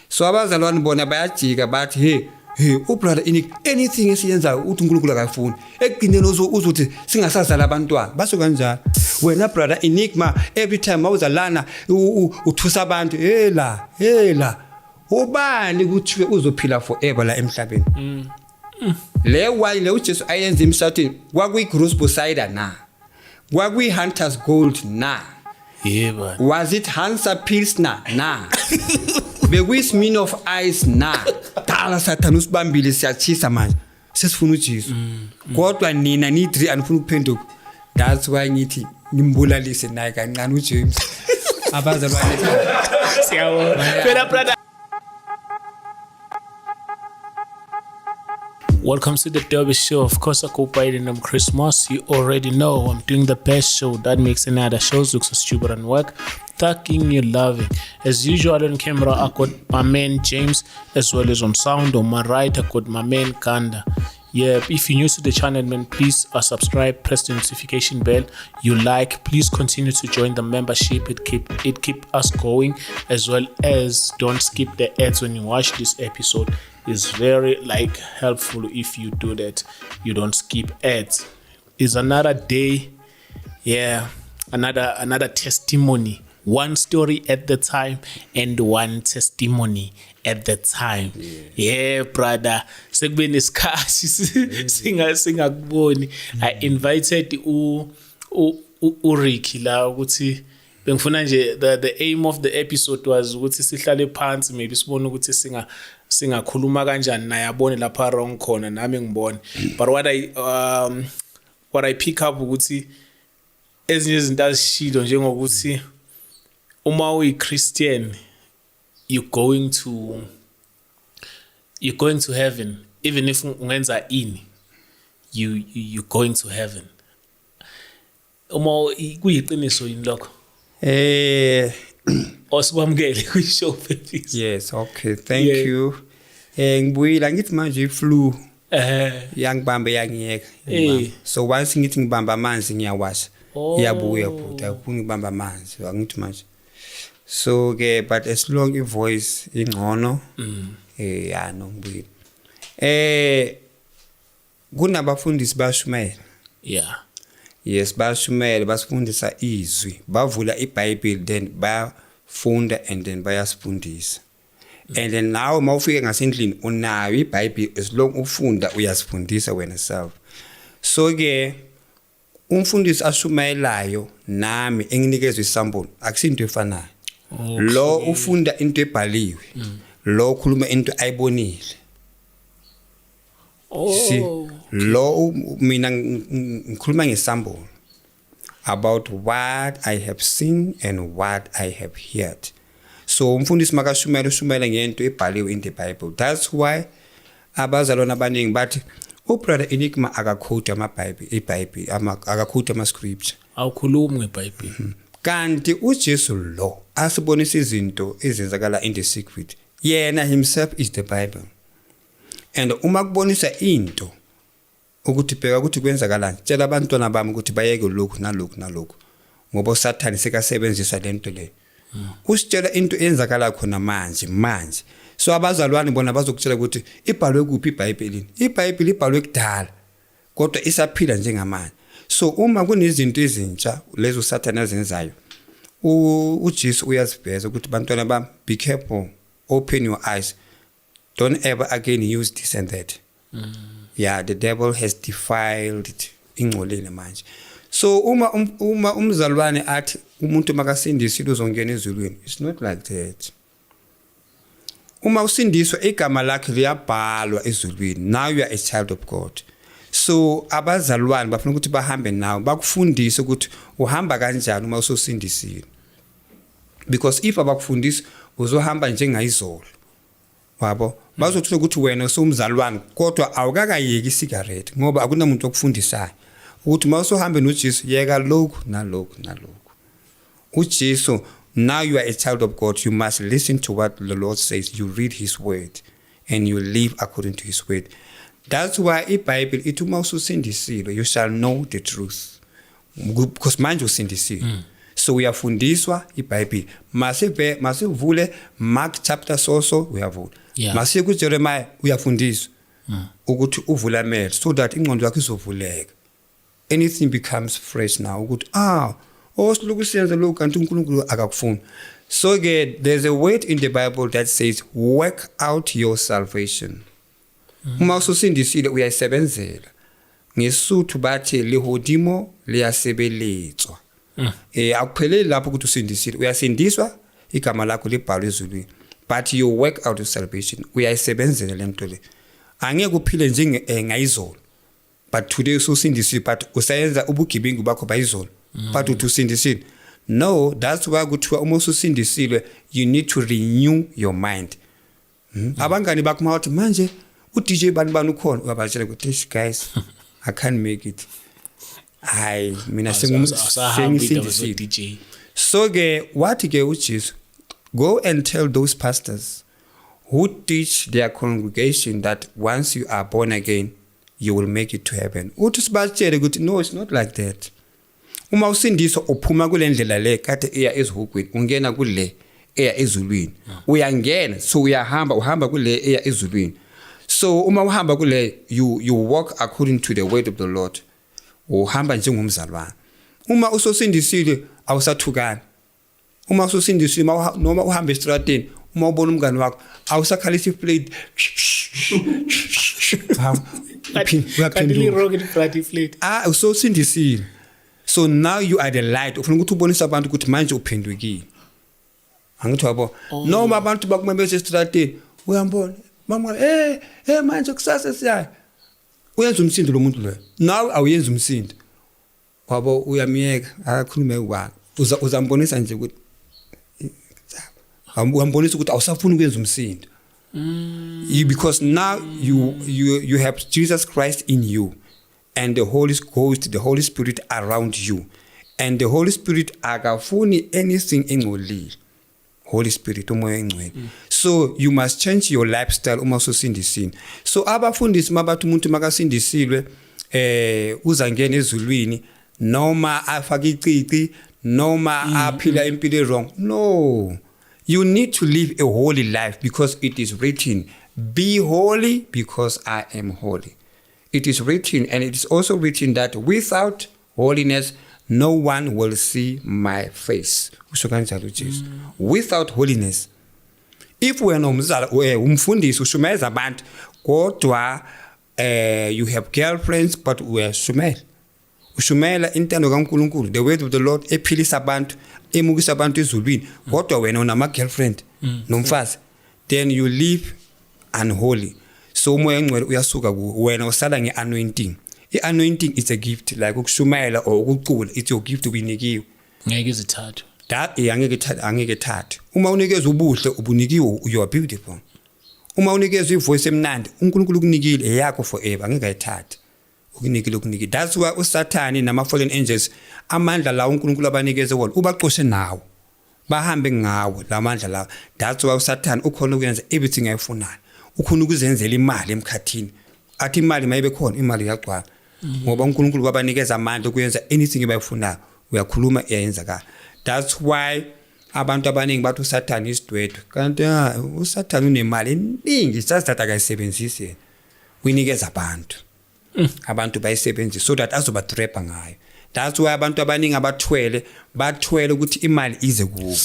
So abazalwane bona bayajika bathi hey ubrother Inick anything esiyenzayo uthi uNkulunkulu akafuni ekugcineni uzothi singasazala abantwana baso kanjalo wena brother Inick every time mawuzalana uthusa abantu hela ubani ukuthi uzophila forever la emhlabeni le wine uJesu ayenza emshatweni kwakuyi Crucible cider na kwakuyi Hunters Gold na yebo was it Hansa Pilsner na bekuyisimini of ice na dala sathana usibambile siyachisa manje sesifuna uJesu kodwa nina ni 3 anifuna ukuphenduka that's why ngithi ngimbulalise naye kancane uJames abazalwane siyabona phela brother. Welcome to the Derby Show. Of course, I go by the name Chris Moss. You already know I'm doing the best show that makes any other shows look so stupid and work. Thanking you, loving. As usual on camera, I got my man James, as well as on sound. On my right, I got my man Kanda. Yeah, if you're new to the channel, man, please subscribe, press the notification bell. You like, please continue to join the membership. It keep us going, as well as don't skip the ads when you watch this episode. It's very helpful if you do that. You don't skip ads. It's another day, yeah, another testimony. One story at the time and one testimony at the time. Yeah, brother. Sekubeni isikhathi singakuboni. I invited uRicky la ukuthi bengifuna nje the aim of the episode was ukuthi sihlale phansi maybe sibone ukuthi singakhuluma kanjani naye abone lapha wrong khona nami ngibone. But what I pick up ukuthi ezinye izinto azishilo njengokuthi uma uyi-Christian you're going to heaven even if ungenza ini you're going to heaven. Uma kuyiqiniso yini lokho? Osibamukele kwishow please. Yes, okay, thank you. Ngibuyela ngithi manje iflu yangibamba yangiyeka. So once ngithi ngibamba amanzi ngiyawasha. Iyabuya futhi akungibamba amanzi angithi manje. So but as long voice ingcono yeah no ngibuyela. Kunabafundisi bashumayela. Yeah. Yes, bashumayela basifundisa izwi. Bavula iBhayibheli then bayafunda and then bayasifundisa. And then now mawufike ngasendlini unayo iBhayibheli as long ufunda uyasifundisa wena self. So umfundisi ashumayelayo nami enginikezwe isambulo akusinto efanayo. Lo ufunda into ebhaliwe. Lo ukhuluma into ayibonile. Lo mina ngikhuluma ngesambulo about what I have seen and what I have heard. So umfundisi makashumayela ngento ebhaliwe in the Bible. That's why abazalwana abaningi bathi ubrother Inick akaquote iBhayibheli akaquote ama-scripture. Awukhulumi ngeBhayibheli. Kanti uJesu lo asibonisa izinto ezenzakala in the secret. Yena himself is the Bible. And uma kubonisa into ukuthi bheka ukuthi kwenzakalani tshela abantwana bami ukuthi bayeke lokhu nalokhu ngoba uSathane sekasebenzisa lento le. Usitshela into eyenzakala khona manje. So abazalwane bona bazokutshela ukuthi ibhalwe kuphi iBhayibhelini. iBhayibheli ibhalwe kudala kodwa isaphila njengamanje. So uma kunezinto ezintsha lezo uSathane azenzayo uJesu uyaziveza ukuthi bantwana bami be careful, open your eyes, don't ever again use this and that. Yeah, the devil has defiled it ingcolile manje. So uma umzalwane athi umuntu makasindisile uzongena ezulwini, it's not like that. Uma usindiswa igama lakhe liyabhalwa ezulwini. Now you are a child of God. So abazalwane bafuna ukuthi bahambe nawe bakufundise ukuthi uhamba kanjani uma usosindisile. Because if abakufundisa uzohamba njengayizolo. Wabo bazothi ukuthi wena usomzalwane kodwa awukakayeki isigarette ngoba akunamuntu okufundisayo ukuthi mawusohambe noJesu yeka lokhu nalokhu. uJesu, now you are a child of God, you must listen to what the Lord says. You read his word and you live according to his word. That's why iBhayibheli ithi uma ususindisile you shall know the truth. Because manje usindisile. so uyafundiswa iBhayibheli. Masivule Mark chapter so uyavula. Yeah. Masiye ku Jeremiah uyafundiswa ukuthi uvula amehlo so that ingqondo yakho izovuleka. Anything becomes fresh now ukuthi osiluku siyenza lokho kanti uNkulunkulu akakufuni. So there's a word in the Bible that says work out your salvation. Uma usindisile uyayisebenzela. NgeSuthu bathi lihodimo liyasebeletswa. Akupheleli lapho ukuthi usindisile. Uyasindiswa igama lakho libhalwe ezulwini. But you work out your salvation. Uyayisebenzela lento le. Angeke uphile nje ngayizolo. But today usindisile but usayenza ubugibingu bakho bayizolo. But uthi usindisile. No, that's why kuthiwa uma usindisile you need to renew your mind. Abangani bakho mawathi manje uDJ bani ukhona uyabatshela ukuthi guys I can't make it. Mina sengumsindisile. So what uJesu go and tell those pastors who teach their congregation that once you are born again you will make it to heaven. Uthi sibatshele ukuthi no, it's not like that. Uma usindiswa uphuma kule ndlela le kade eya ezihugwini ungena kule eya ezulwini. Uyangena so uhamba kule eya ezulwini. So uma uhamba kule you walk according to the word of the Lord. Uhamba njengomzalwane. Uma usosindisile awusathukani. Uma usosindisile noma uhamba estradini uma ubona umngane wakho awusakhalisa iplate. Usosindisile. So now you are the light. Ufuna ukuthi ubonise abantu ukuthi manje uphendukile. Angithi wabo. Noma abantu bakumembeza estradini uyambona. Mama manje kusasa siya. Uyenza umsindo lo muntu lo. Now awuyenza umsindo. Wabo uyamiyeka akakhulume kwakhe. Uzambonisa nje ukuthi uyambonisa ukuthi awusafuni ukwenza umsindo. Because now you have Jesus Christ in you and the Holy Ghost, the Holy Spirit around you. And the Holy Spirit akafuni anything engcolile. Holy Spirit umoya engcwele. So you must change your lifestyle uma usindisile. So abafundisi mabathi umuntu makasindisiwe uzangena ezulwini noma afaka icici noma aphila impilo wrong. No. You need to live a holy life because it is written, be holy because I am holy. It is written, and it is also written that without holiness no one will see my face. Without holiness. If we are umfundisi ushumeza abantu kodwa you have girlfriends but we are shumela. Ushumela intando kaNkulunkulu, the word of the Lord ephilisa abantu, emukisa abantu ezulwini kodwa wena unama girlfriend nomfazi, then you live unholy. So umoya engcwele uyasuka wena usala ngeanointing. I-anointing is a gift like ukushumayela or ukucula, it's your gift ubinikiwe. Ngeke izithathe. That angeke thathe. Uma unikezwe ubuhle ubunikiwe, you are beautiful. Uma unikezwe ivoice emnandi uNkulunkulu ukunikile eyakho forever angeke ayithathe. Ukunikile. That's why uSathani nama fallen angels amandla la uNkulunkulu abanikeze wona ubaqoshe nawo. Bahambe ngawo lamandla la. That's why uSathani ukhona ukwenza everything ayifunayo. Ukhona ukuzenzela imali emkhathini. Athi imali mayibe khona imali yagcwala. Ngoba uNkulunkulu wabanikeza amandla ukwenza anything abayifunayo. Uyakhuluma iyayenzakala. That's why abantu abaningi bathi uSathani isidwedwe. Kanti uSathani unemali eningi sasithatha akayisebenzisi yena. Uyinikeza abantu. Abantu bayisebenzisa so that azobatrapha ngayo. That's why abantu abaningi bathwele ukuthi imali ize kubo.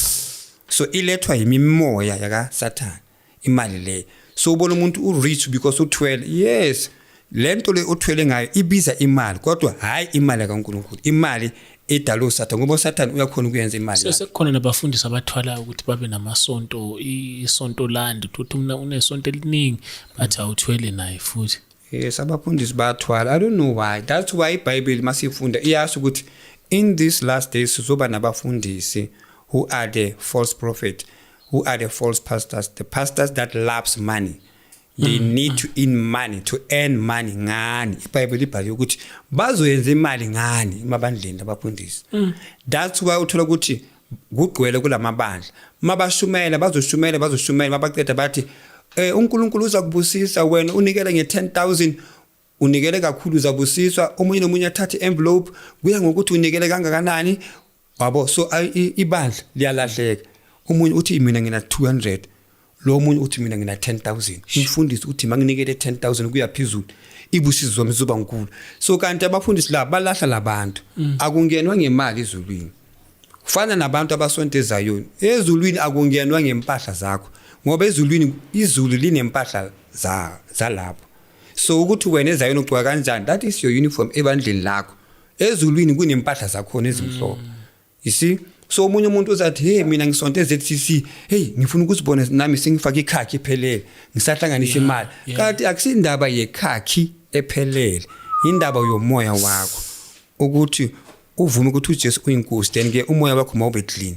So ilethwa yimimoya yaka Sathani imali le. So ubona umuntu urich because uthwele. Yes, lento le uthwele ngayo ibiza imali kodwa hayi imali kaNkulunkulu. Imali edalo uSathani ngoba uSathani uyakhona ukuyenza imali. Sekukhona nabafundisi abathwala ukuthi babe namasonto, isonto landi ukuthi unesonto eliningi bathi awuthwele naye futhi. Yes, abafundisi bathwala. I don't know why. That's why iBhayibheli masifunda iyasho ukuthi in these last days sizoba nabafundisi who are the false prophet, who are the false pastors, the pastors that loves money. They need to earn money ngani. iBhayibheli ibhaliwe ukuthi bazoyenza imali ngani emabandleni abafundisi. That's why uthola ukuthi kugcwele kulamabandla. Mabashumela bazoshumela mabaqeda bathi uNkulunkulu uzakubusisa wena unikele nge10,000 unikele kakhulu uzabusiswa omunye nomunye athathe envelope kuya ngokuthi unikele kangakanani Wabo so ibandla liyalahleka. Umunye uthi mina ngina 200, lo munye uthi mina ngina 10,000. Umfundisi uthi manginikele 10,000 kuya phezulu. Ibusizo zami zizoba nkulu. So kanti abafundisi la balahla labantu. Akungenwa ngemali ezulwini. Kufana nabantu abasonto eZayoni. Ezulwini akungenwa ngempahla zakho. Ngoba ezulwini izulu linempahla zalapho. So ukuthi wena eZayoni ugqoka kanjani, that is your uniform ebandleni lakho. Ezulwini kunempahla zakho ezimhlophe. You see? So umunye umuntu uzathi hey mina ngisonto eZCC, hey ngifuna ukuzibona nami sengifaka ikhakhi ephelele, ngisahlanganisa imali. Kanti akusindaba yekhakhi ephelele, indaba yomoya wakho. Ukuthi uvume ukuthi uJesu uyinkosi, then ke umoya wakho mawube clean.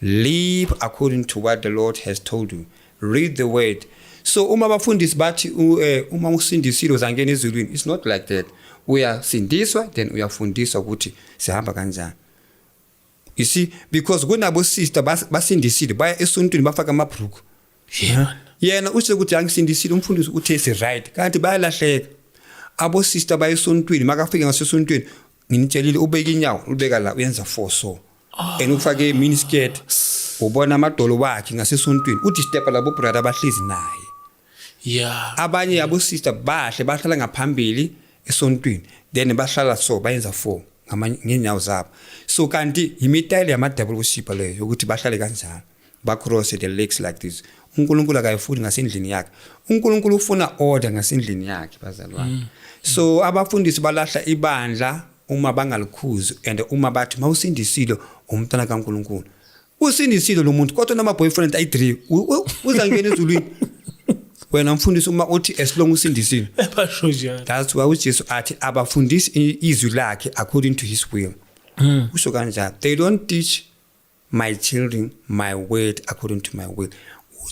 Live according to what the Lord has told you. Read the word. So uma abafundisi bathi uma usindisilo zangena ezulwini, it's not like that. Uyasindiswa then uyafundiswa ukuthi sihamba kanjani. You see, because kunabo sister basindisile baya esontweni bafaka amabruku. Yena uthi ukuthi angisindisile umfundisi uthe si right kanti bayalahleka. Abo sister baya esontweni makafika ngasesontweni nginitshelile ubeka inyawo ubeka la uyenza 4 so. Ufake miniskirt ubona amadolo wakhe ngasesontweni uthi step labo brother abahlezi naye. Abanye yabo sister bahle bahlala ngaphambili esontweni then bahlala so bayenza 4 ngenyawo zabo. So kanti imitayile yama double worship leyo ukuthi bahlale kanjani ba cross the legs like this. uNkulunkulu akayifuni ngasendlini yakhe. uNkulunkulu ufuna order ngasendlini yakhe bazalwane. So abafundisi balahla ibandla uma bangalikhuzi and uma bathi mawusindisilo umntana kaNkulunkulu. Usindisilo lo muntu kodwa nama boyfriend ayi3 uzangena ezulwini. Wena mfundisi uma uthi as long usindisile. That's why uJesu athi abafundisi izwi lakhe according to his will. Usho kanjani? They don't teach my children my word according to my will.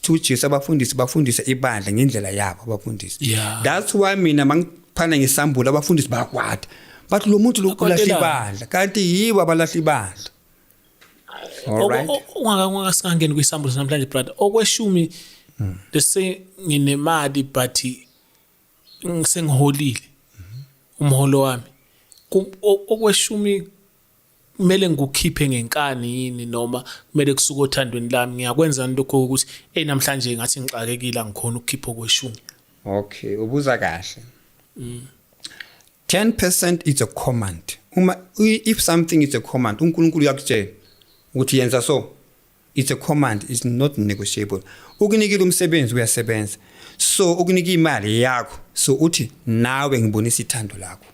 uJesu abafundisi bafundisa ibandla ngendlela yabo abafundisi. That's why mina mangiphana ngesambula abafundisi bayakwata. But lo muntu lokulahla ibandla kanti yibo abalahla ibandla. Alright. Ungasangeni kwisambulo namhlanje brother. Okweshumi lese nginemali but ngisengiholile umholo wami. Okweshumi kumele ngikukhiphe ngenkani yini noma kumele kusuka othandweni lami ngiyakwenza lokho ukuthi namhlanje ngathi ngixakekile ngikhona ukukhipha okweshumi. Okay, ubuza kahle. 10% is a command. If something is a command, uNkulunkulu uyakutshela ukuthi yenza so. It's a command, it's not negotiable. Ukunikile umsebenzi uyasebenza. So ukunika imali yakho, so uthi nawe ngibonisa ithando lakho.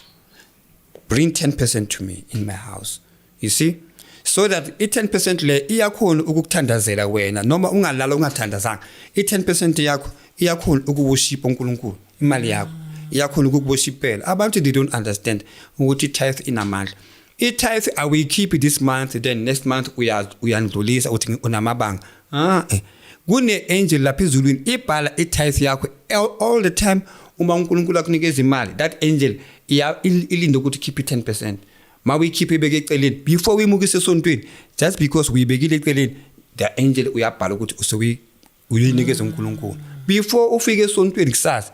Bring 10% to me in my house. You see? So that 10% le iyakhona ukukuthandazela wena noma ungalala ungathandazanga. 10% yakho iyakhona ukuworship uNkulunkulu. Imali yakho iyakhona ukukuworshipela. Abantu they don't understand ukuthi tithe inamandla. Tithe I will keep it this month, then next month uyandlulisa uthi unamabanga. Kune angel lapha ezulwini ibhala tithe yakho all the time uma uNkulunkulu akunikeza imali. That angel ilinde ukuthi keep 10%. We keep ibeke eceleni before we mukise esontweni, just because we begile eceleni the angel uyabhala ukuthi uyinikeza uNkulunkulu before ufike esontweni kusasa.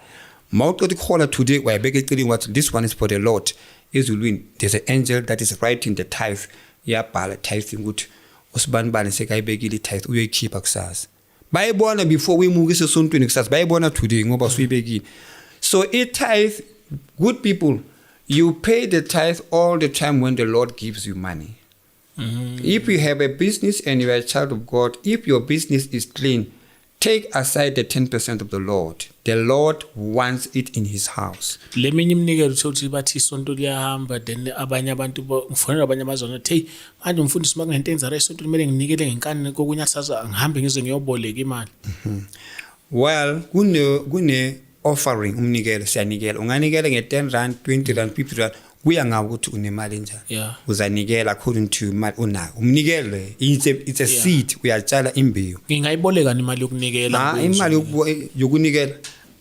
Mawuqothi ukhola today wayebeke eceleni wathi this one is for the Lord. Ezulwini there's an angel that is writing the tithe. Yabhala tithe ukuthi usibanibani sekayibekile tithe uyoyikhipha kusasa. Bayibona before we mukise esontweni kusasa, bayibona today ngoba usuyibekile. So tithe, good people, you pay the tithe all the time when the Lord gives you money. If you have a business and you are a child of God, if your business is clean, take aside the 10% of the Lord. The Lord wants it in his house. Leminye imnikelo uthi bathi isonto liyahamba then abanye abantu ngifonela abanye abazona hey manje umfundisi makungentenza ra isonto kumele nginikele ngenkani kokunyasaza ngihambe ngize ngiyoboleka imali. Well, kune offering umnikelo siyanikela unganikela nge10 rand 20 rand 50 rand kuya ngawo ukuthi unemali njani. Uzanikela according to imali unako umnikelo it's a seed uyatshala imbewu. Ngingayiboleka imali yokunikela. Imali yokunikela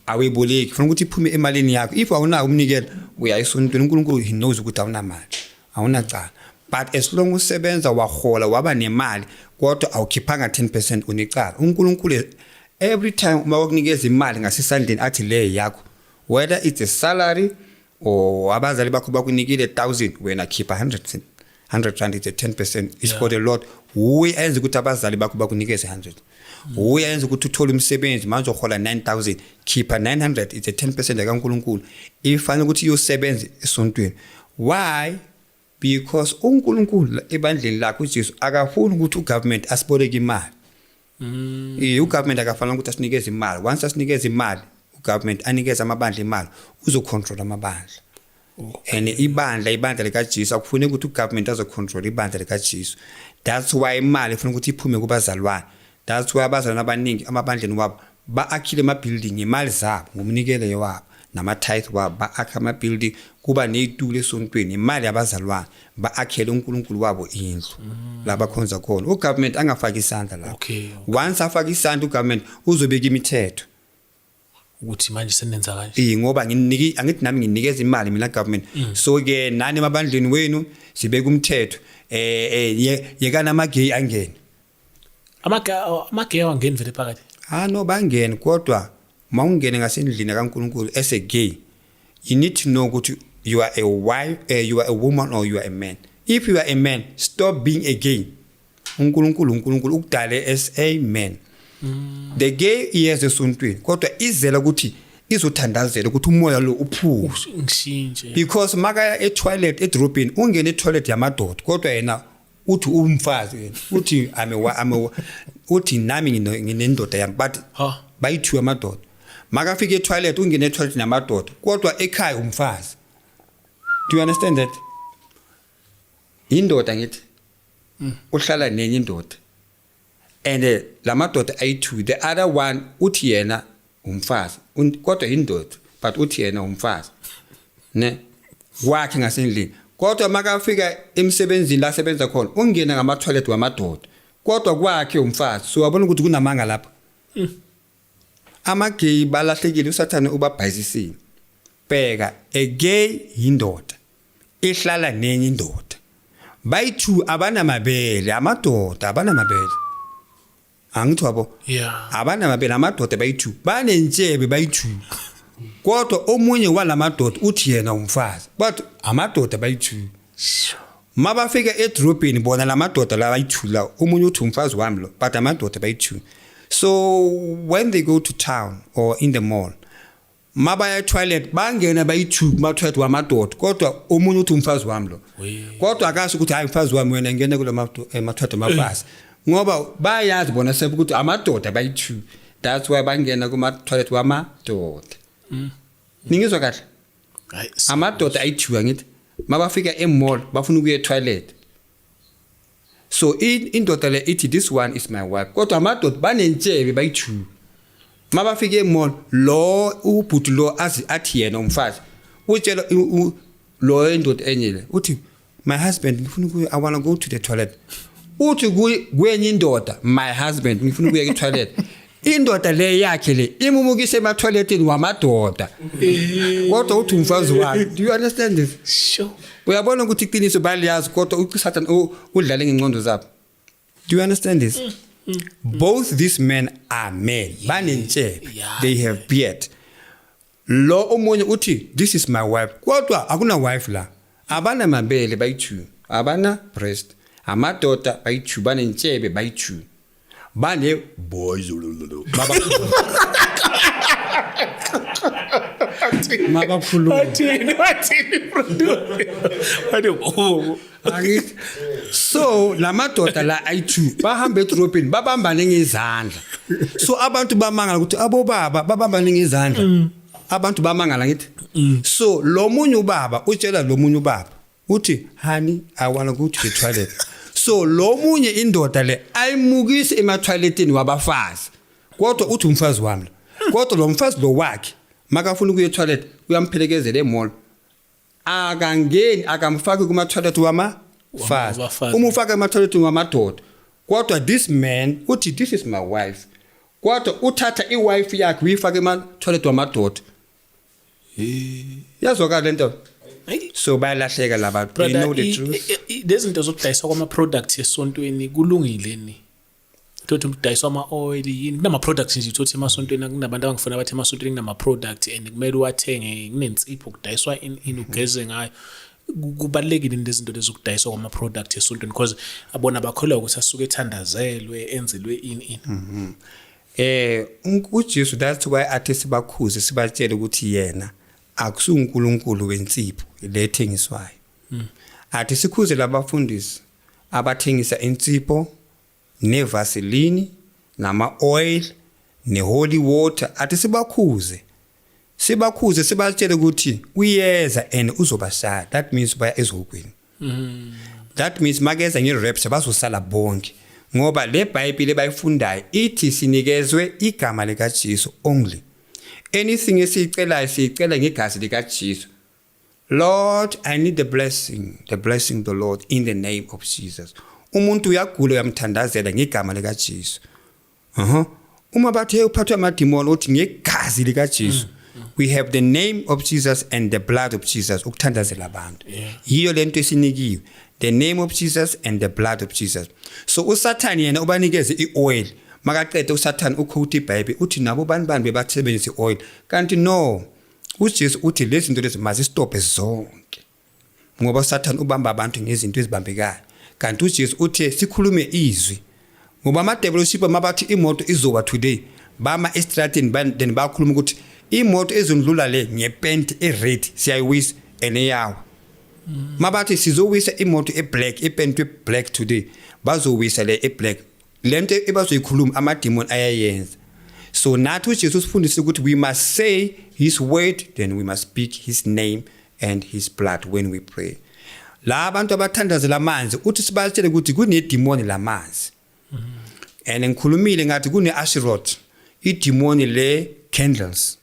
aweboleki ufuna ukuthi iphume emalini yakho. If awunako umnikelo uyayisontweni uNkulunkulu he knows ukuthi awunamali awunacala. But as long usebenza wahola waba nemali kodwa awukhiphanga 10% unicala. uNkulunkulu every time uma ukunikeza imali ngasesandleni athi le yakho, whether it's a salary or abazali bakho bakunikile 1000 wena khipha 100%. 100 rand is a 10%. It's for the Lord. Uyenza ukuthi abazali bakho bakunikeze 100. Uyenza ukuthi uthole umsebenzi manje uhola 9000, khipha 900 is a 10% kaNkulunkulu. Ifanele ukuthi uyosebenza esontweni. Why? Because uNkulunkulu ebandleni lakho uJesu akafuni ukuthi ugovernment asiboleke imali. Ugovernment akafanele ukuthi asinikeze imali. Once asinikeze imali, ugovernment anikeze amabandla imali, uzocontrol amabandla. And ibandla likaJesu akufuneki ukuthi ugovernment azocontrol ibandla likaJesu. That's why imali ifuneka ukuthi iphume kubazalwane. That's why abazalwane abaningi amabandleni wabo ba-akhile ama-building imali zabo ngomnikelo wabo nama-tithe wabo ba-akha ama-building kuba ney'tulo esontweni imali yabazalwane ba-akhele uNkulunkulu wabo indlu la bakhonza khona. Ugovernment angafaki isandla lapho. Once afaka isandla ugovernment uzobeka imithetho ukuthi manje senenza kanje. Ngoba angithi nami nginikeza imali mina government. So ke nani emabandleni wenu sibeka umthetho yekana ama-gay angene. Ama-gay awangeni vele phakathi. No bangene kodwa mawungene ngasendlini kaNkulunkulu as a gay, you need to know ukuthi you are a wife, you are a woman or you are a man. If you are a man, stop being a gay. uNkulunkulu ukudale as a man. The gay iyeza esontweni kodwa izela ukuthi izothandazela ukuthi umoya lo uphume ngishintshe. Because maka e-toilet edrobheni ungene e-toilet yamadoda kodwa yena uthi umfazi yena uthi uthi nami nginendoda yami but bayithiwa amadoda. Maka fika e-toilet ungene e-toilet namadoda kodwa ekhaya umfazi. Do you understand that? Indoda ngithi uhlala nenye indoda and lamadoda ayi2, the other one uthi yena umfazi kodwa indoda but uthi yena umfazi ne wakhe ngasendlini. Kodwa makafika emsebenzini la sebenza khona ungena ngama-toilet wamadoda kodwa kwakhe umfazi. So wabona ukuthi kunamanga lapha. Ama-gay balahlekile usathane ubabhayisisile. Bheka, a gay yindoda ihlala nenye indoda. Bayi2 abanamabele, amadoda abanamabele. Angithi wabo? Abanamabele amadoda bayi2 banentshebe bayi2. Kodwa omunye walamadoda uthi yena umfazi but amadoda bayi2. Mabafika edrobheni bona lamadoda la bayi2 la omunye uthi umfazi wami lo but amadoda bayi2. So when they go to town or in the mall mabaya toilet bangena bayi2 ma-toilet wamadoda kodwa omunye uthi umfazi wami lo. Kodwa akasho ukuthi hayi umfazi wami wena ngene kule ma-toilet amafazi ngoba bayazi bona sepe ukuthi amadoda bayi2. That's why bangena kuma-toilet wamadoda. Ningizwa kahle? Amadoda ayi2 ngithi mabafika e-mall bafuna ukuya e-toilet. So indoda le ithi this one is my wife kodwa amadoda banentshebe bayi2. Mabafika e-mall lo ubhuti lo athi yena umfazi utshela lo indoda enye le uthi my husband ngifuna ukuya, I want to go to the toilet. Uthi kwenye indoda my husband ngifuna ukuya e-toilet. Indoda le yakhe le imumukise ema-toiletini wamadoda kodwa uthi umfazi wakhe. Do you understand this? Sure. Uyabona ukuthi iqiniso baliyazi kodwa uSathane udlale ngengcondo zabo. Do you understand this? Both these men are men. Banentshebe. They have beard. Lo omunye uthi this is my wife kodwa akuna wife la. Abana mabele bayi2. Abana breast. Amadoda bayi2 banentshebe bayi2. Bane boys so lamadoda la ayi2 bahamba edrobheni babambane ngezandla. So abantu bamangala ukuthi abo baba babambane ngezandla. Abantu bamangala ngithi. So lo munye ubaba utshela lo munye ubaba uthi honey I want to go to the toilet. So lo munye indoda le ayimukise ema-toiletini wabafazi kodwa uthi umfazi wami kodwa lo mfazi lo wakhe makafuna ukuya e-toilet uyampelekezela e-mall akangeni akamfaki kuma-toilet wamafazi umufaka ema-toilet wamadoda kodwa this man uthi this is my wife kodwa uthatha i-wife yakhe uyifaka ema-toilet wamadoda. Yazwakala lento. So bayalahleka laba. They know the truth. Lezi zinto zokudayiswa kwama-products esontweni kulungile ni? Ukuthi udayiswa ama-oil yini kunama-products nje uthothi emasontweni kunabantu abangifuna bathi emasontweni kunama-products and kumele uwathenge kunensipho kudayiswa in ugeze ngayo. kubalekile lezinto lezokudayiswa kwama product esontweni because abona bakholwa ukuthi asuke ethandazelwe enzelwe ini. uJesu that's why athi sibakhuze sibatshele ukuthi yena akusunkulunkulu wensipho lethengiswayo. Athi sikhuze labafundisi abathengisa insipho nevaseline nama oil neholy water, athi sibakhuze sibatshele ukuthi uyeza and uzobashaya. That means baya ezogwini. That means mageza ngerapture bazosala bonke ngoba le Bible bayifundayo ithi sinikezwe igama lika Jesu only. Anything esicela sicela ngegazi lika Jesu. Lord, I need the blessing of the Lord in the name of Jesus. Umuntu uyagula uyamthandazela ngegama lika Jesu. Uma bathe uphathwa amadimoni uthi ngegazi lika Jesu. We have the name of Jesus and the blood of Jesus ukuthandazela abantu. Yiyo lento esinikiwe, the name of Jesus and the blood of Jesus. So uSathani yena ubanikeze ioil, makaqede uSathani ukhutha iBhayibheli uthi nabo bani basebenzisa ioil. Kanti no, uJesu uthi lezi zinto lezi mazistophe zonke. Ngoba uSathani ubamba abantu ngezinto ezibambekayo. Kanti uJesu uthi sikhulume izwi. Ngoba ama-dealership mabathi imoto izoba today, bama estradini then bakhuluma ukuthi imoto ezondlula le ngepent ered siyayiwisa eneyawo. Mabathi sizowisa imoto eblack epent eblack today, bazowisa le eblack. Lento ebazoyikhuluma amademon ayayenza. So nathi uJesu sifundisa ukuthi we must say his word, then we must speak his name and his blood when we pray. La abantu abathandazela amanzi uthi sibatshele ukuthi kunedemoni lamanzi. And ngikhulumile ngathi kune-Asheroth, idemoni le candles,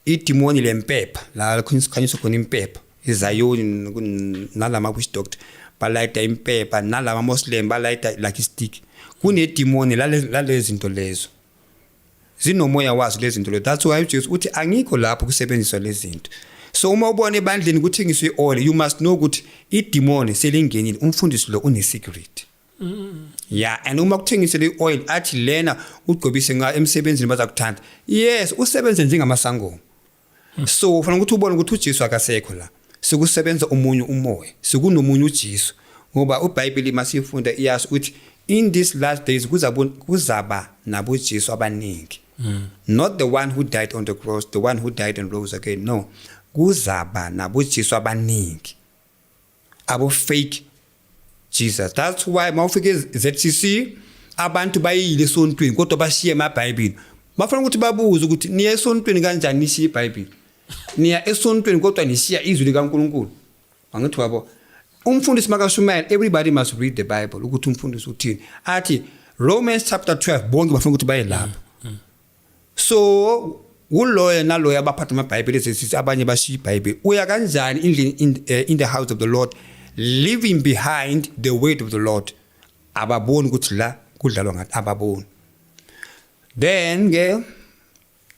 idemoni le mpepha, la khanyisa khona impepha, iZayoni nalama witch doctor balayita impepha, nalama Muslim balayita like stick. Kunedemoni lale zinto lezo. Zinomoya wazo lezi zinto lezo. That's why uJesu uthi angikho lapho kusebenziswa lezi zinto. So uma ubona ebandleni kuthengiswe oil, you must know ukuthi idemoni selingenile, umfundisi lo une secret. Yeah, and uma kuthengisele ioil athi lena ugqobise nga emsebenzini bazakuthanda. Yes, usebenze njengamasangoma. So ufana ukuthi ubone ukuthi uJesu akasekho la. Sikusebenza umunyu umoya. Sikunomunyu uJesu. Ngoba uBhayibheli masifunda iyasho ukuthi in these last days kuzaba nabo Jesu abaningi. Not the one who died on the cross, the one who died and rose again. No. Kuzaba nabo Jesu abaningi. Abo fake Jesus. That's why mawufike ZCC abantu bayile esontweni kodwa bashiye amaBhayibheli. Bafuna ukuthi babuze ukuthi niya esontweni kanjani nishiye iBhayibheli. Niya esontweni kodwa nishiya izwi likaNkulunkulu. Angithi wabo umfundisi makashumayela, everybody must read the Bible ukuthi umfundisi uthini. Athi Romans chapter 12 bonke bafuna ukuthi baye lapho. So uloya naloya abaphatha amaBhayibheli ezisisi abanye bashiya iBhayibheli. Uya kanjani in the house of the Lord, leaving behind the word of the Lord? Ababoni ukuthi la kudlalwa ngathi ababoni. Then girl,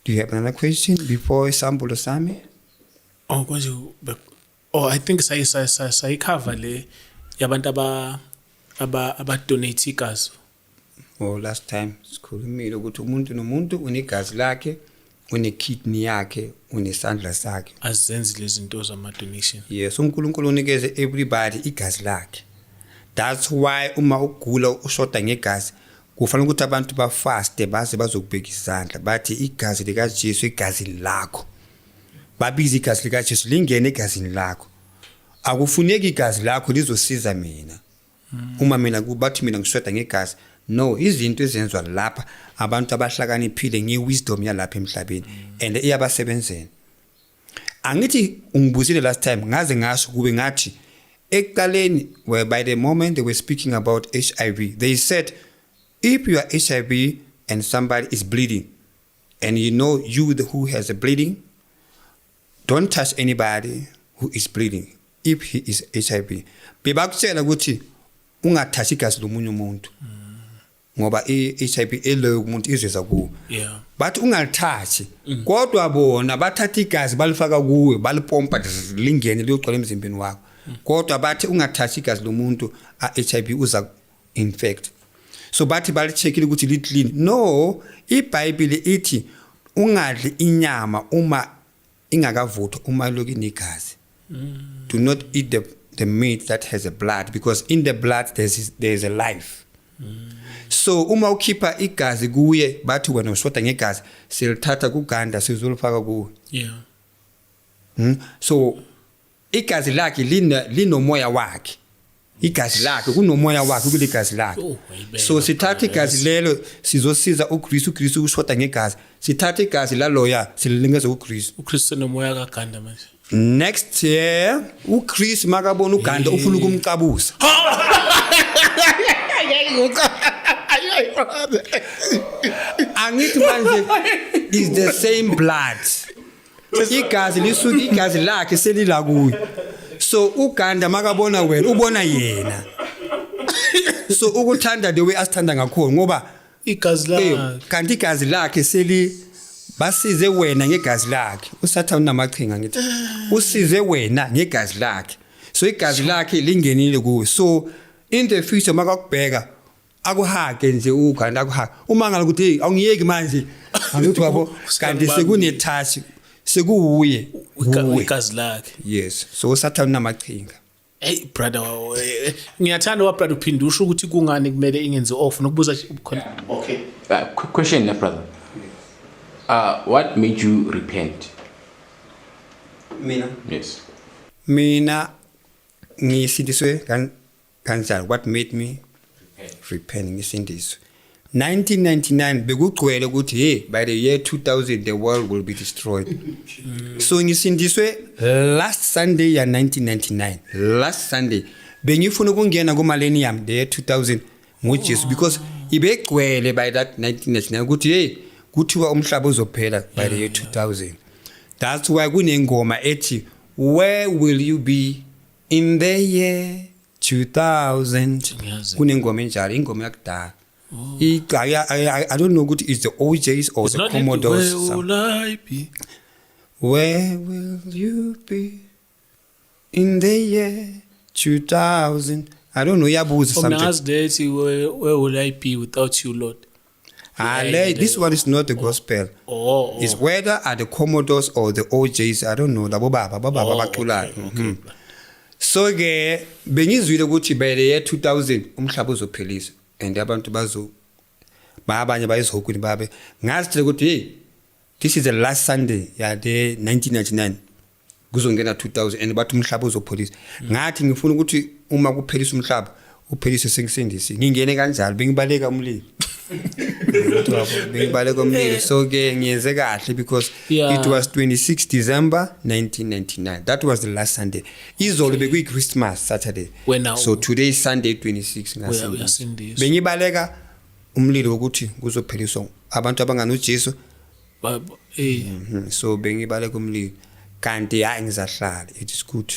do you have another question before isambulo sami? Oh kwazi I think say cover le yabantu aba donate igazi. Oh, last time sikhulumile ukuthi umuntu nomuntu unegazi lakhe, une-kidney yakhe, unesandla sakhe. Azenzi lezi zinto zama donation. Yes, uNkulunkulu unikeze everybody igazi lakhe. That's why uma ugula ushoda ngegazi, kufanele ukuthi abantu bafaste baze bazokubeka isandla bathi igazi lika Jesu igazi lakho. Babiza igazi lika Jesu lingene egazini lakho. Akufuneki igazi lakho lizosiza mina. Uma mina kubathi mina ngishoda ngegazi. No, izinto ezenzwa lapha abantu abahlakaniphile ngewisdom yalapha emhlabeni and iyabasebenzela. Angithi ungibuzile last time ngaze ngasho kube ngathi ekuqaleni where by the moment they were speaking about HIV, they said if you are HIV and somebody is bleeding and you know you who has a bleeding, don't touch anybody who is bleeding if he is HIV. Bebakutshela ukuthi ungathathi igazi lomunye umuntu. Ngoba iHIV eloyo umuntu izweza kuwo. Yeah. But ungalithathi. Kodwa bona bathatha igazi balifaka kuwe, balipompa lingene liyogcwala emzimbeni wakho. Kodwa bathi ungathathi igazi lomuntu HIV uza infect. So bathi balicheckile ukuthi li clean. No, iBhayibheli ithi ungadli inyama uma ingakavuthwa uma loku inegazi. Do not eat the meat that has a blood, because in the blood there's a life. So uma ukhipha igazi kuye bathi wena ushoda ngegazi, silithatha kuGanda sizolifaka kuwe. Yeah. So igazi lakhe linomoya wakhe. Igazi lakhe kunomoya wakhe kule gazi lakhe. So sithatha igazi lelo sizosiza uKristu ushoda ngegazi. Sithatha igazi laloya sililingeza uKristu. uKristu nomoya kaGanda manje. Next year uChris makabona uGanda ufuna ukumcabuza. Angithi manje is the same blood. Igazi lisuka igazi lakhe selila kuye. So uGanda makabona wena ubona yena. So ukuthanda the way asithanda ngakhona ngoba igazi lakhe kanti igazi lakhe seli basize wena ngegazi lakhe. uSathane namaqhinga ngithi usize wena ngegazi lakhe. So igazi lakhe lingenile kuwe. So in the future makakubheka akuhake nje uGanda akuhake. Uma ngala ukuthi hey awungiyeki manje angithi wabo kanti sekune touch sekuuye igazi lakhe. Yes. So uSathane namaqhinga. Hey brother, ngiyathanda wa brother uphinde usho ukuthi kungani kumele ingenze off nokubuza khona. Okay. Quick question, brother. What made you repent? Mina. Yes. Mina ngisindiswe kanjani? What made me repent ngisindiswe? 1999 bekugcwele ukuthi hey by the year 2000 the world will be destroyed. So ngisindiswe last Sunday ya 1999. Last Sunday bengifuna ukungena ku millennium the year 2000 ngoJesu because ibegcwele by that 1999 ukuthi hey kuthiwa umhlaba uzophela by the year 2000. That's why kunengoma ethi where will you be in the year 2000. Kunengoma enjalo ingoma yakudala. I don't know what is the OJs or it's the Commodores. Where will I be? Where will you be in the year 2000? I don't know. Yabuza something. Where will I be without you, Lord? This one is not the gospel. It's whether are the Commodores or the OJs. I don't know. Okay. So ke bengizwile ukuthi by the year 2000 umhlaba uzophelisa. And abantu abanye bayizokhuni babe ngazi ukuthi hey this is the last Sunday ya the 1999 kuzongena 2000 and bathi umhlaba uzopholisa. Ngathi ngifuna ukuthi uma kuphelisa umhlaba uphelise sengisindisi ngingene kanjalo bengibaleka umlilo. Bengibaleka umlilo. So ke ngiyenze kahle because it was 26 December 1999. That was the last Sunday. Izolo bekuyi Christmas Saturday. So today is Sunday 26 ngasindisi. Bengibaleka umlilo ukuthi kuzopheliswa abantu abangana uJesu. So bengibaleka umlilo kanti hayi ngizahlala. It is good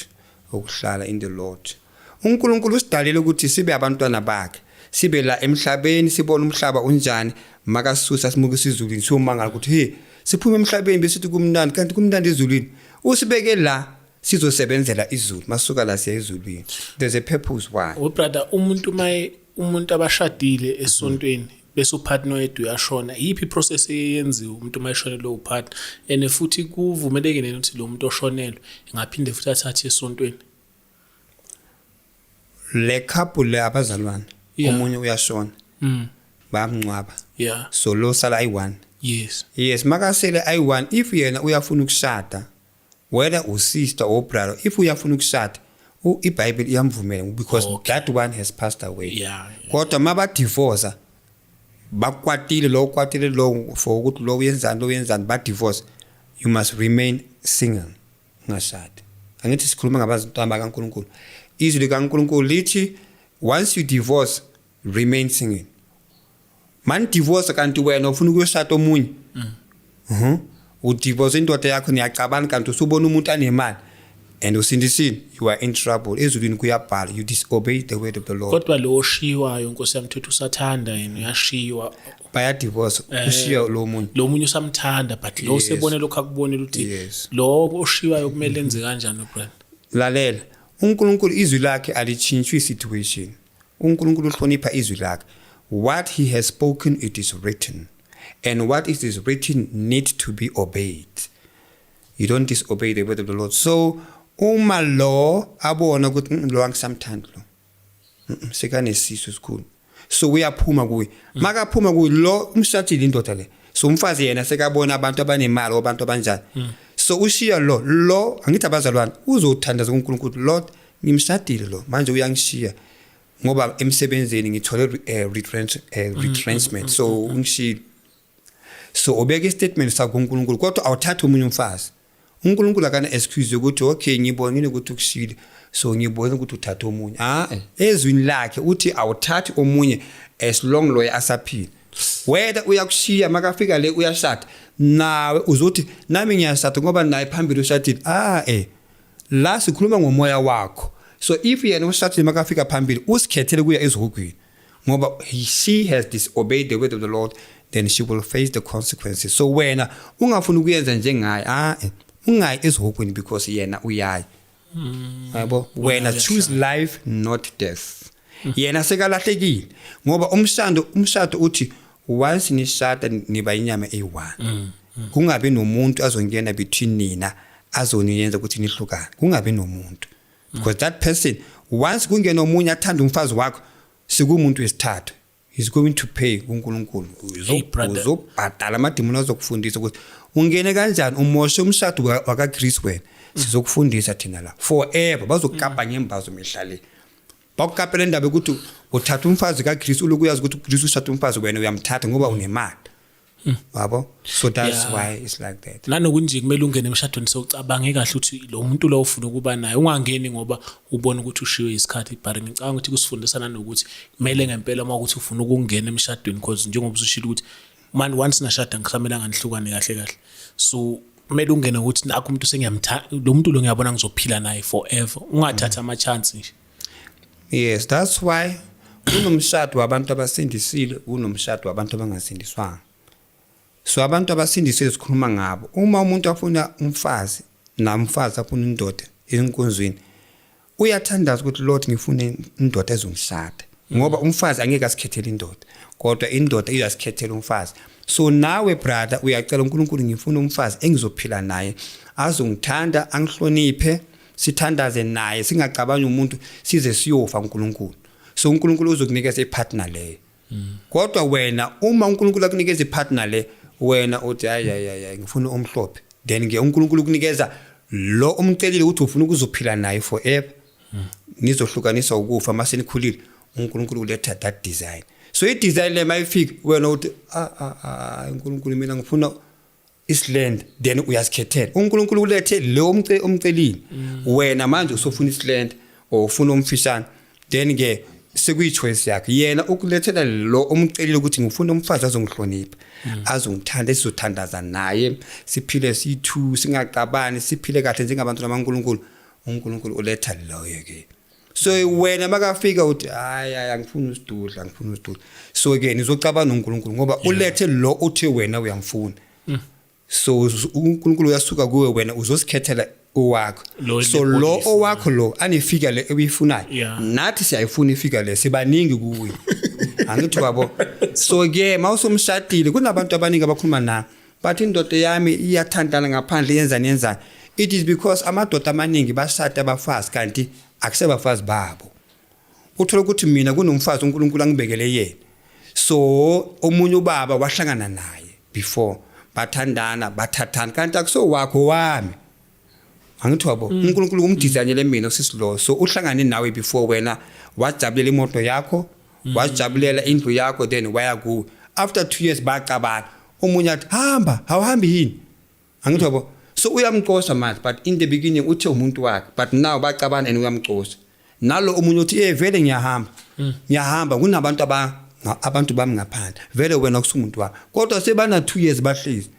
ukuhlala in the Lord. uNkulunkulu usidalile ukuthi sibe abantwana bakhe. Sibe la emhlabeni sibona umhlaba unjani makasusa simuke sizulwini somangala ukuthi hey siphume emhlabeni besithi kumnandi kanti kumnandi ezulwini usibeke la sizosebenzela izulu masuka la siya ezulwini. There's a purpose why. Brother umuntu abashadile esontweni bese upartner wethu uyashona yipi process eyenziwa umuntu mayishona lo partner ene futhi kuvumelekile ukuthi lo muntu oshonelwe engaphinde futhi athathe esontweni le couple le abazalwane omunye uyashona bamncwaba so lo sala ayi1 yes makasele ayi1 if yena uyafuna ukushada whether usister or brother if uyafuna ukushada iBhayibheli iyamvumela because that one has passed away kodwa maba divorce bakwatile lo for ukuthi lo uyenzani ba divorce you must remain single ngashada. Angithi sikhuluma ngabazintamba kaNkulunkulu izwi likaNkulunkulu lithi once you divorce remain single. Man divorce kanti wena ufuna ukuyoshada omunye udivorce indoda yakho niyacabana kanti usubona umuntu anemali and usindisini you are in trouble. Ezulwini kuyabhala you disobey the word of the Lord. Kodwa lo oshiwayo Nkosi yamthetho usathanda yena uyashiwa baya divorce ushiya lo munye usamthanda but lo sebone lokho akubonela ukuthi lo oshiwayo kumele enze kanjani brother. Lalela uNkulunkulu izwi lakhe alitshintshwi situation. uNkulunkulu uhlonipha izwi lakhe. What he has spoken it is written and what it is written need to be obeyed. You don't disobey the word of the Lord. So uma lo abona ukuthi lo angisamthandi lo sekanesiso esikhulu so uyaphuma kuye makaphuma kuye lo umshadile indoda le so umfazi yena sekabona abantu abanemali abantu abanjani so ushiya lo angithi abazalwane uzothandaza kuNkulunkulu Lord ngimshadile lo manje uyangishiya ngoba emsebenzini ngithole retrenchment so ungishiya so obeka istatement sakho kuNkulunkulu kodwa awuthatha umunye umfazi uNkulunkulu akana excuse ukuthi okay ngibonile ukuthi ukushile so ngibona ukuthi uthatha omunye ezwini lakhe uthi awuthathi omunye as long lo asaphila whether uyakushiya makafika le uyashada nawe uzothi nami ngiyashada ngoba naye phambili ushadile la sikhuluma ngomoya wakho so if yena ushadile makafika phambili usikhethele kuya ezihogweni ngoba she has disobeyed the word of the Lord then she will face the consequences so wena ungafuni ukuyenza njengaye ungayi ezihogweni because yena uyayi yabo wena choose life not death yena sekalahlekile ngoba umshado uthi once nishada niba inyama eyi1 kungabe nomuntu azongena between nina azoniyenza ukuthi nihlukane kungabe nomuntu because that person once kungena omunye athanda umfazi wakho sikumuntu wesithathu is going to pay kuNkulunkulu uzobhadala amadimoni azokufundisa ukuthi ungene kanjani umoshe umshado wakaChris wena sizokufundisa thina la forever bazokukapa ngembazo mihlale bakukapela indaba ukuthi uthatha umfazi kaChris ulokuyazi ukuthi uChris ushada umfazi wena uyamthatha ngoba unemali yabo so that's why it's like that nanokunje kumele ungene emshadweni sewucabange kahle ukuthi lo muntu lo ufuna ukuba naye ungangeni ngoba ubona ukuthi ushiwe isikhathi but ngicabanga ukuthi kusifundisa nanokuthi kumele ngempela uma ukuthi ufuna ukungena emshadweni because njengoba usushilo ukuthi man once nashada ngikhamela nganihlukane kahle so kumele ungene ukuthi nakho umuntu sengiyamthatha lo muntu lo ngiyabona ngizophila naye forever ungathatha ama chance nje yes that's why kunomshado wabantu abasindisile kunomshado wabantu abangasindiswanga so abantu abasindisile sikhuluma ngabo uma umuntu afuna umfazi namfazi afuna indoda enkonzweni uyathandaza ukuthi Lord ngifune indoda ezongishada ngoba umfazi angeke asikhethele indoda kodwa indoda iyasikhethela umfazi so nawe brother uyacela uNkulunkulu ngifuna umfazi engizophila naye azongithanda angihloniphe sithandaze naye singacabanga umuntu size siyofa uNkulunkulu so uNkulunkulu uzokunikeza ipartner leyo kodwa wena uma uNkulunkulu akunikeza ipartner le wena uthi hayi ngifuna omhlophe then ke uNkulunkulu ukunikeza lo umcelile ukuthi ufuna ukuzophila naye forever nizohlukanisa ukufa mase nikhulile uNkulunkulu uletha that design so i design le mayifika wena uthi uNkulunkulu mina ngifuna island then uyasikhethela uNkulunkulu ulethe lo umcelile wena manje usofuna island or ufuna umfishane then ke sekuyichoice yakho yena ukulethela lo umcelile ukuthi ngifuna umfazi azongihlonipha azongithanda sizothandaza naye siphile si2 singaqabani siphile kahle njengabantu bamaNkulunkulu uNkulunkulu uletha loyo ke so wena makafika uthi angifuna usidudla so ke nizocabana uNkulunkulu ngoba ulethe lo uthi wena uyamfuna so uNkulunkulu uyasuka kuwe wena uzosikhethela owakho so lo owakho lo anifika le ebifunayo nathi siyayifuna ifika le sibaningi kuwe angithi babo so ke mawusomshadile kunabantu abaningi abakhuluma na but indoda yami iyathandana ngaphandle yenzani it is because amadoda amaningi bashada abafazi kanti akusebafazi babo uthola ukuthi mina kunomfazi uNkulunkulu angibekele yena so omunye ubaba wahlangana naye before bathandana bathathana kanti akuso wakho wami angithi wabo uNkulunkulu umdesignele mina sisilo so uhlangane nawe before wena wajabulela imoto yakho wajabulela indlu yakho then waya ku after 2 years baqabana omunye athi awuhambi yini angithi wabo so uyamxosha manje but in the beginning uthe umuntu wakhe but now baqabana and uyamxosha nalo omunye uthi vele ngiyahamba kunabantu abantu bami ngaphandle vele wena kusumuntu wakho kodwa sebana 2 years bahlezi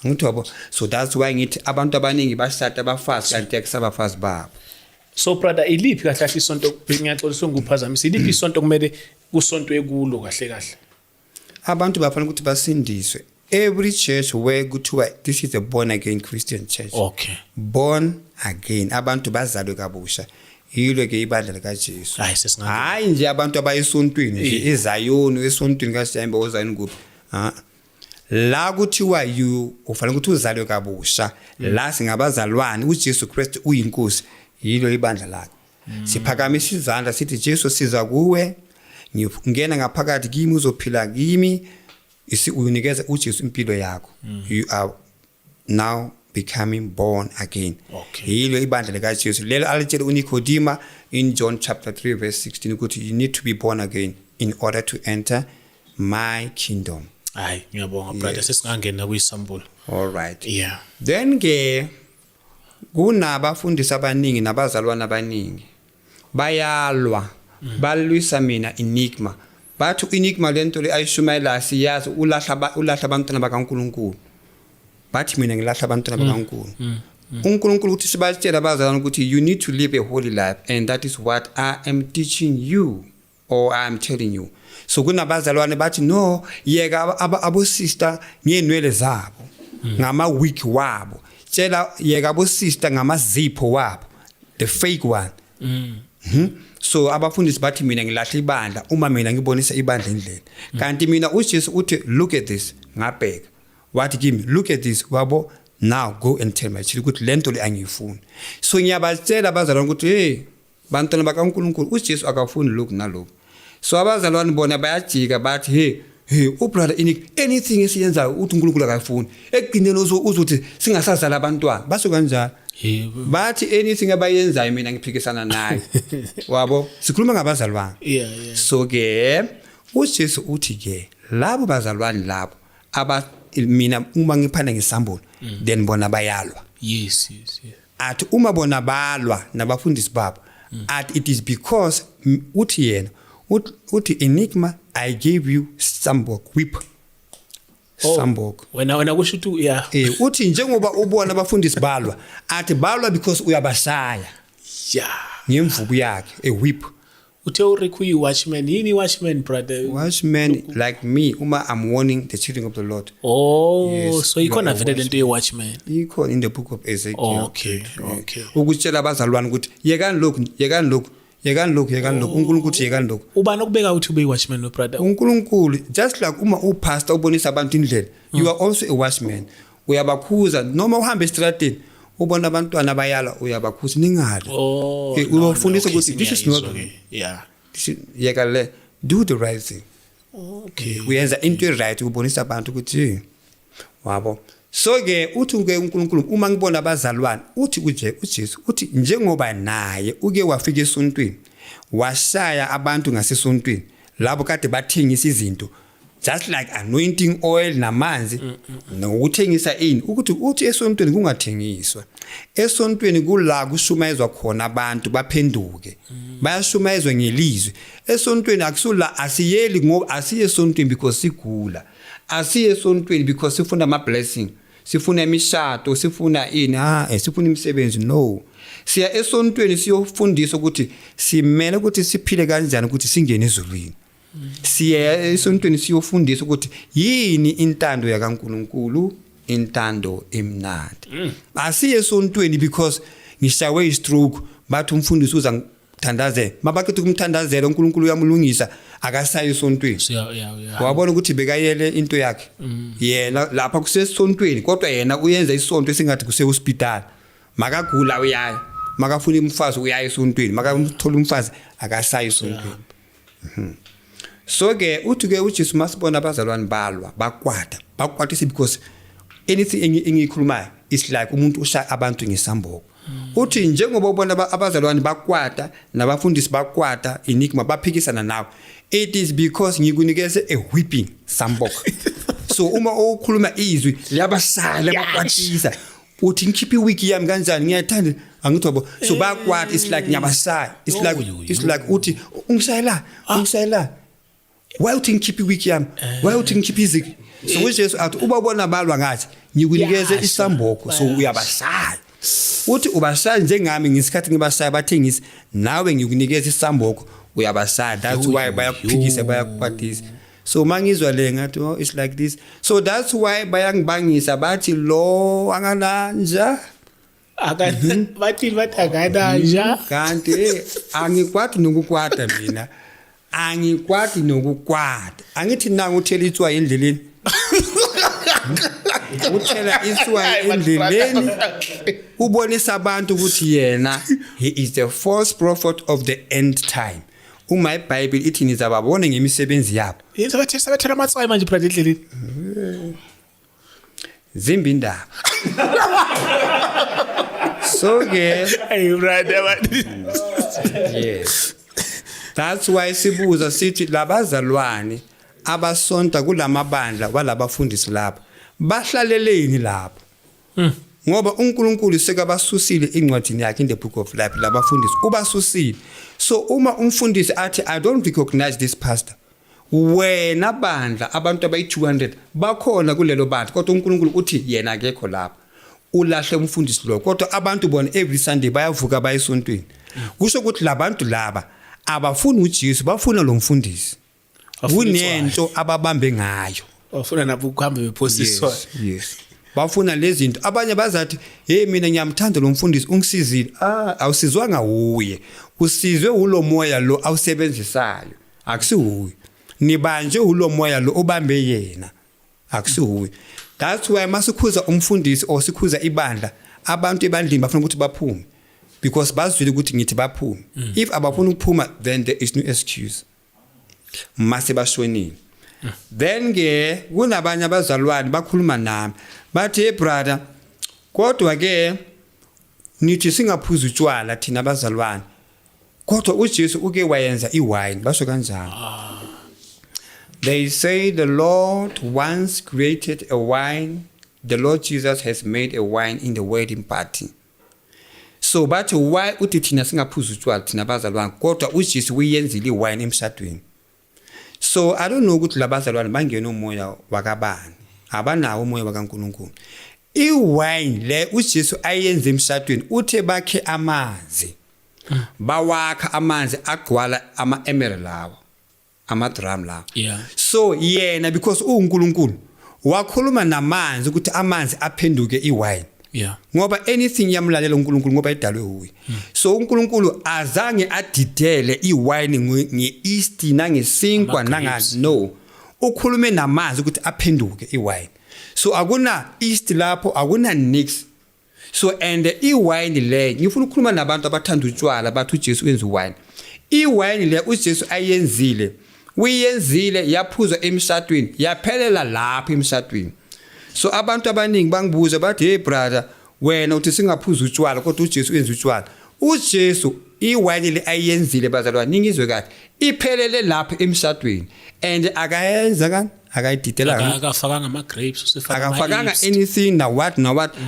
angithi wabo so that's why ngithi abantu abaningi bashada abafazi kanti akusabafazi babo so brother iliphi kahle isonto ngiyaxolisa ukuphazamisa iliphi isonto kumele kusonto ekulo kahle abantu bafanele ukuthi basindiswe every church where kuthiwa this is a born again Christian church okay born again abantu bazalwe kabusha yilo ke ibandla likaJesu hayi nje abantu abayisontweni nje eZayoni esontweni kaSiyambe ozayini kuphi la kuthiwa you ufanele ukuthi uzalwe kabusha la singabazalwane uJesu Kristu uyinkosi yilo ibandla lakhe siphakamisa izandla sithi Jesu siza kuwe ngingena ngaphakathi kimi uzophila kimi unikeza uJesu impilo yakho you are now becoming born again. Yilo ibandla lika Jesu lelo alitshela uNicodemus in John chapter 3 verse 16 ukuthi you need to be born again in order to enter my kingdom. Hayi ngiyabonga brother sesingangena kuyisambulo. All right. Yeah. Then ke kunabafundisi abaningi nabazalwana abaningi bayalwa balwisa mina Enigma bathu Enigma lento le ayishumayela siyazi ulahla abantwana bakaNkulunkulu bathi mina ngilahla abantwana bakaNkulunkulu uNkulunkulu uthi sibatshela abazalwane ukuthi you need to live a holy life and that is what I am teaching you or I am telling you. So kunabazalwane bathi no yeka abo sister ngenwele zabo ngama weak wabo tshela yeka abo sister ngama zipho wabo the fake one. So abafundisi bathi mina ngilahla ibandla uma mina ngibonisa ibandla endlela kanti mina uJesu uthi look at this ngabheka wathi kimi look at this wabo now go and tell my children ukuthi lento le angiyifuni. So ngiyabatshela abazalwane ukuthi hey bantwana bakaNkulunkulu uJesu akafuni lokhu nalokho. So abazalwane bona bayajika bathi hey ubrother anything esiyenzayo uthi uNkulunkulu akafuni ekugcineni uzothi singasazala abantwana baso kanjalo. Bathi anything abayenzayo mina ngiphikisana naye wabo sikhuluma ngabazalwane. Yeah. So ke uJesu uthi ke labo bazalwane labo mina uma ngiphana ngesambulo then bona bayalwa. Yes. Athi uma bona balwa nabafundisi babo at it is because uthi yena uthi Enigma I gave you Sambok whip. Sambok wena kusho ukuthi yeah uthi njengoba ubona abafundisi balwa athi balwa because uyabashaya ngemvubu yakhe a whip. Uthe ureku watchman yini watchman brother? Watchman like me uma I'm warning the children of the Lord. Yes, so ikhona vele lento ye watchman ikhona in the book of Ezekiel. Okay. Ukutshela abazalwane ukuthi yekani lokhu uNkulunkulu uthi yekani lokhu. Ubani okubeka uthi ube watchman no brother? uNkulunkulu just like uma upastor ubonisa abantu indlela you are also a watchman. Uyabakhuza noma uhambe estradini ubona abantwana bayala uyabakhuza ningali. Uyafundisa ukuthi this is not yeka le do the right thing. Okay. Uyenza into right ubonisa abantu ukuthi wabo. So ke uthi ke uNkulunkulu uma ngibona abazalwane uthi uJesu uthi njengoba naye uke wafika esontweni washaya abantu ngasesontweni labo kade bathengisa izinto just like anointing oil namanzi nokuthengisa ini ukuthi uthi esontweni kungathengiswa esontweni kula kushumayezwa khona abantu baphenduke bayashumayezwa ngelizwi esontweni akusula asiyeli ngoba asiye esontweni because sigula asiye esontweni because sifuna ama blessing sifuna imishado sifuna ini sifuna imisebenzi no siya esontweni siyofundisa ukuthi simele ukuthi siphile kanjani ukuthi singene ezulwini. Siya esontweni siyofundisa ukuthi yini intando yakaNkulunkulu intando emnandi. Asiye esontweni because ngishawe istroke bathi umfundisi uza ngithandaze mabakhethe ukumthandazela uNkulunkulu uyamlungisa akasayi esontweni. Wabona ukuthi bekayele into yakhe yena lapha kusesontweni kodwa yena uyenza isonto esingathi kuse hospital makagula uyaya makafuna umfazi uyaya esontweni makamthola umfazi akasayi esontweni. So ke uthi ke uJesu masibona abazalwane balwa bakwatisa because anything engikhulumayo is like umuntu ushaya abantu ngesamboko. Uthi njengoba ubona abazalwane bakwata nabafundisi bakwata Enigma baphikisana nawe it is because ngikunikeze a whipping samboko. So uma ukhuluma izwi liyabasala bakwatisa uthi ngikhiphi wiki yami kanjani ngiyathanda angithobo so bakwata it's like nyabasaya it's like uthi ungisayela why uthi ngikhiphi wiki yami why uthi ngikhiphi iziki. So uJesu athi uba ubona balwa ngathi ngikunikeze isamboko so uyabasaya uthi ubasaya njengami ngesikhathi ngibasaya bathengisa nawe ngikunikeza isamboko uyabasaya that's why bayakuphikisa bayakupathisa. So mangizwa le ngathi it's like this so that's why bayangibangisa bathi lo angananja bathi akananja kanti angikwati nokukwata mina angikwati nokukwata angithi nangu uthela itswa endleleni uthela iswayi endleleni ubonisa abantu ukuthi yena he is the false prophet of the end time. Uma iBhayibheli ithi nizababona ngemisebenzi yabo. Yini sabathela amatswayi manje brother endleleni? Zimbi indaba. So ke Hey brother. yes. That's why sibuza sithi labazalwane abasonta kulamabandla walabafundisi lapha bahlaleleni lapho. Ngoba uNkulunkulu sekabasusile incwadini yakhe in the book of life labafundisi ubasusile. So uma umfundisi athi I don't recognize this pastor, wena bandla abantu abayi200 bakhona kulelo bandla kodwa uNkulunkulu uthi yena akekho lapha, ulahle umfundisi lo. Kodwa abantu bona every Sunday bayavuka bayisontweni. Kusho ukuthi labantu laba abafuni uJesu, bafuna lo mfundisi. Kunento ababambe ngayo. Bafuna nabo ukuhamba bephosiswa. Yes. Bafuna lezi zinto. Abanye bazathi, "Hey mina ngiyamthanda lo mfundisi, ungisizile." Awusizwanga uye. Usizwe ulo moya lo awusebenzisayo. Akusihuye. Nibanje ulo moya lo obambe yena. Akusihuye. That's why masikhuza umfundisi or sikhuza ibandla, abantu ebandlini bafuna ukuthi baphume. Because bazwile ukuthi ngithi baphume. If abafuna ukuphuma, then there is no excuse. Mase bashonile. Then ke kunabanye abazalwane bakhuluma nami bathi hey brother, kodwa ke nithi singaphuza utshwala thina abazalwane, kodwa uJesu uke wayenza iwine. Basho kanjani? They say the Lord once created a wine. The Lord Jesus has made a wine in the wedding party. So bathi why uthi thina singaphuza utshwala thina abazalwane kodwa uJesu uyenzile iwine emshadweni. So I don't know ukuthi labazalwane bangena umoya wakabani, abanawo umoya wakaNkulunkulu. Iwine le uJesu ayenze emshadweni uthe bakhe amanzi. Bawakha amanzi agcwala ama-emerald lawo, ama-drum lawo. Yeah. So yena because uNkulunkulu wakhuluma namanzi ukuthi amanzi aphenduke iwine. Yeah. Ngoba anything yamlalela uNkulunkulu ngoba idalwe uye. So uNkulunkulu azange adidele iwine ngeyeast nangesinkwa nangani, no. Ukhulume namanzi ukuthi aphenduke iwine. So akuna yeast lapho, akuna nix. So and iwine le ngifuna ukukhuluma nabantu abathanda utshwala bathi uJesu wenza iwine. Iwine le uJesu ayenzile, uyenzile yaphuzwa emshadweni, yaphelela lapha emshadweni. So abantu abaningi bangibuza bathi hey brother, wena uthi singaphuza utshwala kodwa uJesu wenza utshwala. uJesu iwine le ayenzile bazalwane ningizwe kahle, iphelele lapha emshadweni and akayenza kan akayididela akafakanga ama grapes usifaka akafakanga anything na what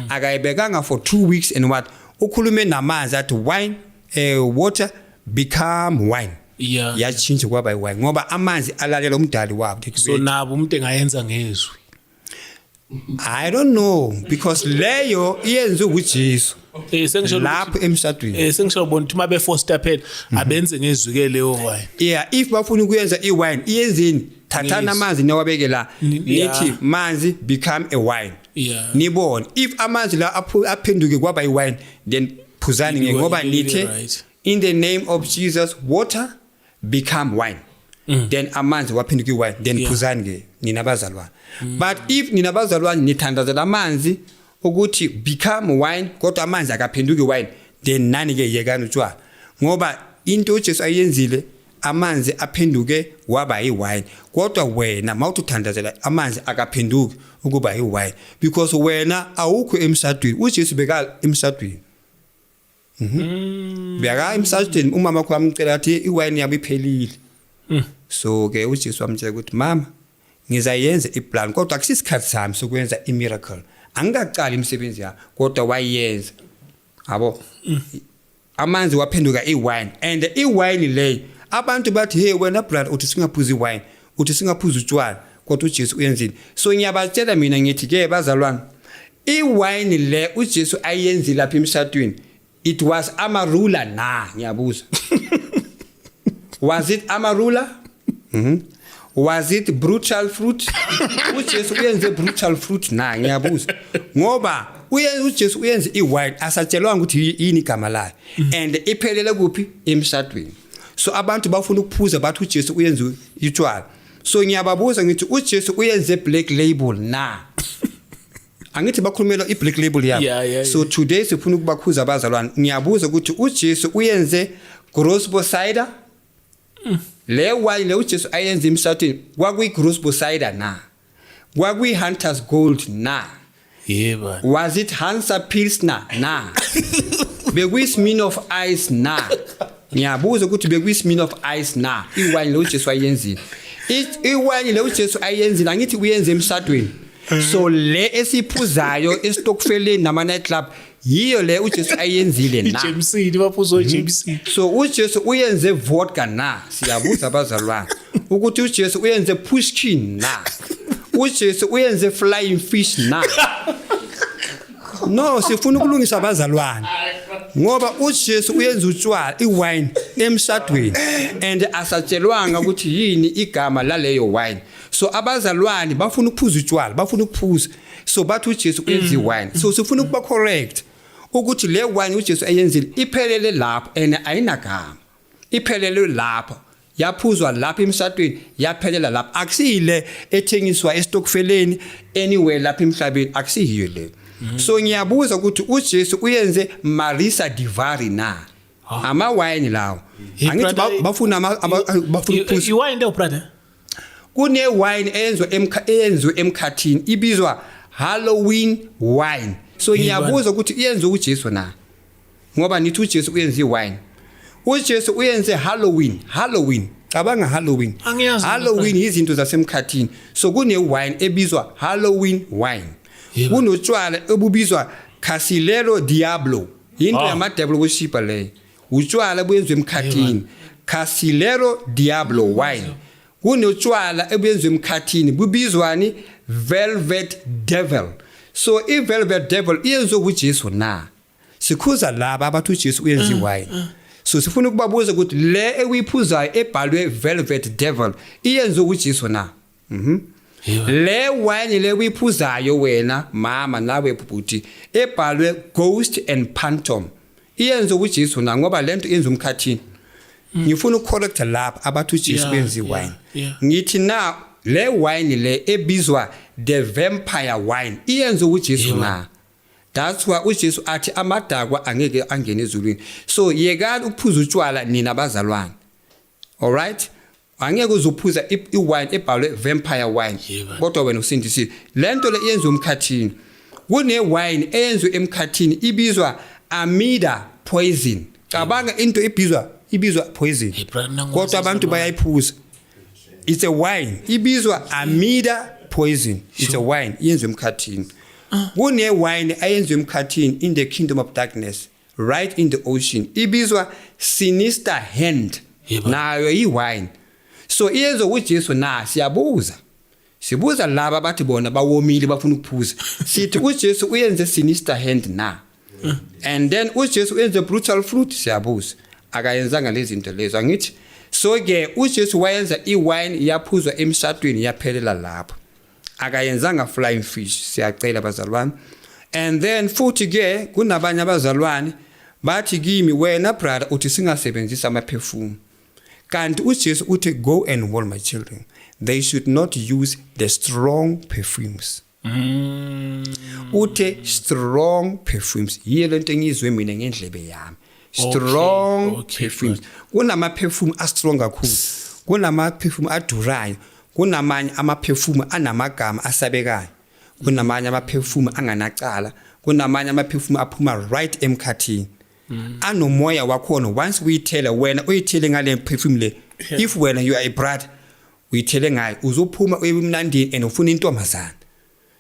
akayibekanga for 2 weeks and what ukhulume namanzi athi wine water become wine. Yeah. Yachinja kwaba iwine ngoba amanzi alalela umdali wabo. So nabo umuntu engayenza ngezwi. I don't know because leyo iyenze uJesu sengisho lapho emshadweni. Sengisho bona ukuthi mabe foster phela abenze ngezwi ke leyo wine. Yeah, if bafuna ukuyenza iwine iyenzini, thathana amanzi nawabeke la nithi manzi become a wine. Yeah. Nibone if amanzi la aphenduke kwaba iwine then phuzani ngoba nithi in the name of Jesus water become wine. Then amanzi waphenduka iwine then phuzani ke nina bazalwane. But if nina bazalwane nithandazela amanzi ukuthi become wine kodwa amanzi akaphenduka iwine then nani ke yekani utshwala ngoba into uJesu ayenzile amanzi aphenduke waba iwine kodwa wena mawuthi uthandazela amanzi akaphenduki ukuba iwine because wena awukho emshadweni. uJesu beka emshadweni. Beka emshadweni umama wakho amcela athi iwine yabo iphelile. So ke uJesu wamtshela ukuthi mama ngizayenza iplan kodwa akusisikhathi sami sokwenza imiracle, angikaqala imisebenzi yakho kodwa wayenza yabo. Amanzi waphenduka iwine and iwine le abantu bathi hey wena brother uthi singaphuza iwine, uthi singaphuza utshwala kodwa uJesu uyenzile. So ngiyabatshela mina ngithi ke bazalwane iwine le uJesu ayenzile lapha emshadweni it was amarula na ngiyabuza. Was it amarula? Was it brutal fruit? uJesu uyenze brutal fruit na ngiyabuza ngoba uJesu uyenze iwine asatshelwanga ukuthi yini igama layo and iphelele kuphi emshadweni. So abantu bafuna ukuphuza bathi uJesu uyenze utshwala. So ngiyababuza ngithi uJesu uyenze black label na angithi bakhulumela i-black label yabo. Yeah. So today sifuna ukubakhuza abazalwane, ngiyabuza ukuthi uJesu uyenze grossbo cider le wine le uJesu ayenze emsatweni kwakuyi grossbo cider na, kwakuyi Hunter's Gold na, yebo, was it Hansa Pilsner na, bekuyi Smirnoff Ice na, ngiyabuza ukuthi bekuyi Smirnoff Ice na, iwine le uJesu ayenzile, iwine le uJesu ayenzile angithi uyenze emsatweni. So le esiphuzayo estokfeleni nama night club yiyo le uJesu ayenzile na. iJameson baphuzo iJameson. So uJesu uyenze vodka na, siyabuza abazalwane ukuthi uJesu uyenze pushkin na, uJesu uyenze flying fish na. No, sifuna ukulungisa abazalwane ngoba uJesu uyenza utshwala iwine emshadweni and asatshelwanga ukuthi yini igama laleyo wine. So abazalwane bafuna ukuphuza utshwala, bafuna ukuphuza, so bathi uJesu uyenza iwine. So sifuna ukuba correct ukuthi le wine uJesu ayenzile iphelele lapho and ayinagama, iphelele lapho, yaphuzwa lapha emshadweni, yaphelela lapha, akusile ethengiswa estokfeleni anywhere lapha emhlabeni, akusiyiyo le. So ngiyabuza ukuthi uJesu uyenze Marisa Divari na, ama wine lawo angithi bafuna bafuna ukuphuza iwine leyo brother. Kune wine eyenzwe emkhathini ibizwa Halloween wine. So ngiyabuza ukuthi iyenze uJesu na, ngoba nithi uJesu uyenze iwine, uJesu uyenze Halloween cabanga Halloween izinto zasemkhathini. So kune wine ebizwa Halloween wine, kunotshwala obubizwa Casilero Diablo, into yamadevil worshiper le, utshwala buyenzwe emkhathini Casilero Diablo wine. Kunotshwala ebuyenzwe emkhathini bubizwani Velvet Devil. So i-Velvet Devil iyenze uJesu na, sikhuza laba abathi uJesu uyenze iwine. So sifuna ukubabuza ukuthi le ekuyiphuzayo ebhalwe Velvet Devil iyenze uJesu na. Le wine le uyiphuzayo wena mama nawe bhuti ebhalwe Ghost and Phantom iyenze uJesu na, ngoba lento iyenze umkhathini. Ngifuna ukucorrect lapha abathi uJesu uyenze iwine. Ngithi na le wine le ebizwa the vampire wine iyenze uJesu na. That's why uJesu athi amadakwa angeke angene ezulwini. So yekani ukuphuza utshwala nina abazalwane. All right? Angeke uzophuza iwine ebhalwe vampire wine, kodwa wena usindisile. Lento le iyenze umkhathini. Kune wine eyenzwe emkhathini ibizwa Amida poison. Cabanga into ibizwa poison, kodwa abantu bayayiphuza. It's a wine ibizwa Amida poison. It's a wine iyenziwe emkhathini. Kune wine ayenzwe emkhathini in the kingdom of darkness, right in the ocean, ibizwa Sinister Hand, nayo iwine. So iyenze uJesu na, sibuza laba bathi bona bawomile bafuna ukuphuza, sithi uJesu uyenze Sinister Hand na. And then uJesu uyenze brutal fruit, siyabuza akayenzanga lezi zinto lezo angithi. So ke uJesu wayenza iwine yaphuzwa emshadweni yaphelela lapho, akayenzanga flying fish, siyacela abazalwane. And then futhi ke kunabanye abazalwane bathi kimi wena brother uthi singasebenzisa ama perfume, kanti uJesu uthi go and warn my children they should not use the strong perfumes. Uthe strong perfumes yiyo lento engizwe mina ngendlebe yami. Strong perfumes. Kunama perfume a strong kakhulu, kunama perfume adurayo, kunamanye ama perfume anamagama asabekayo, kunamanye ama perfume anganacala, kunamanye ama perfume aphuma right emkhathini. Anomoya wakhona once uyithela wena uyithele ngale perfume le, if wena you are a brother uyithele ngayo uzophuma uyimnandini and ufuna intombazana.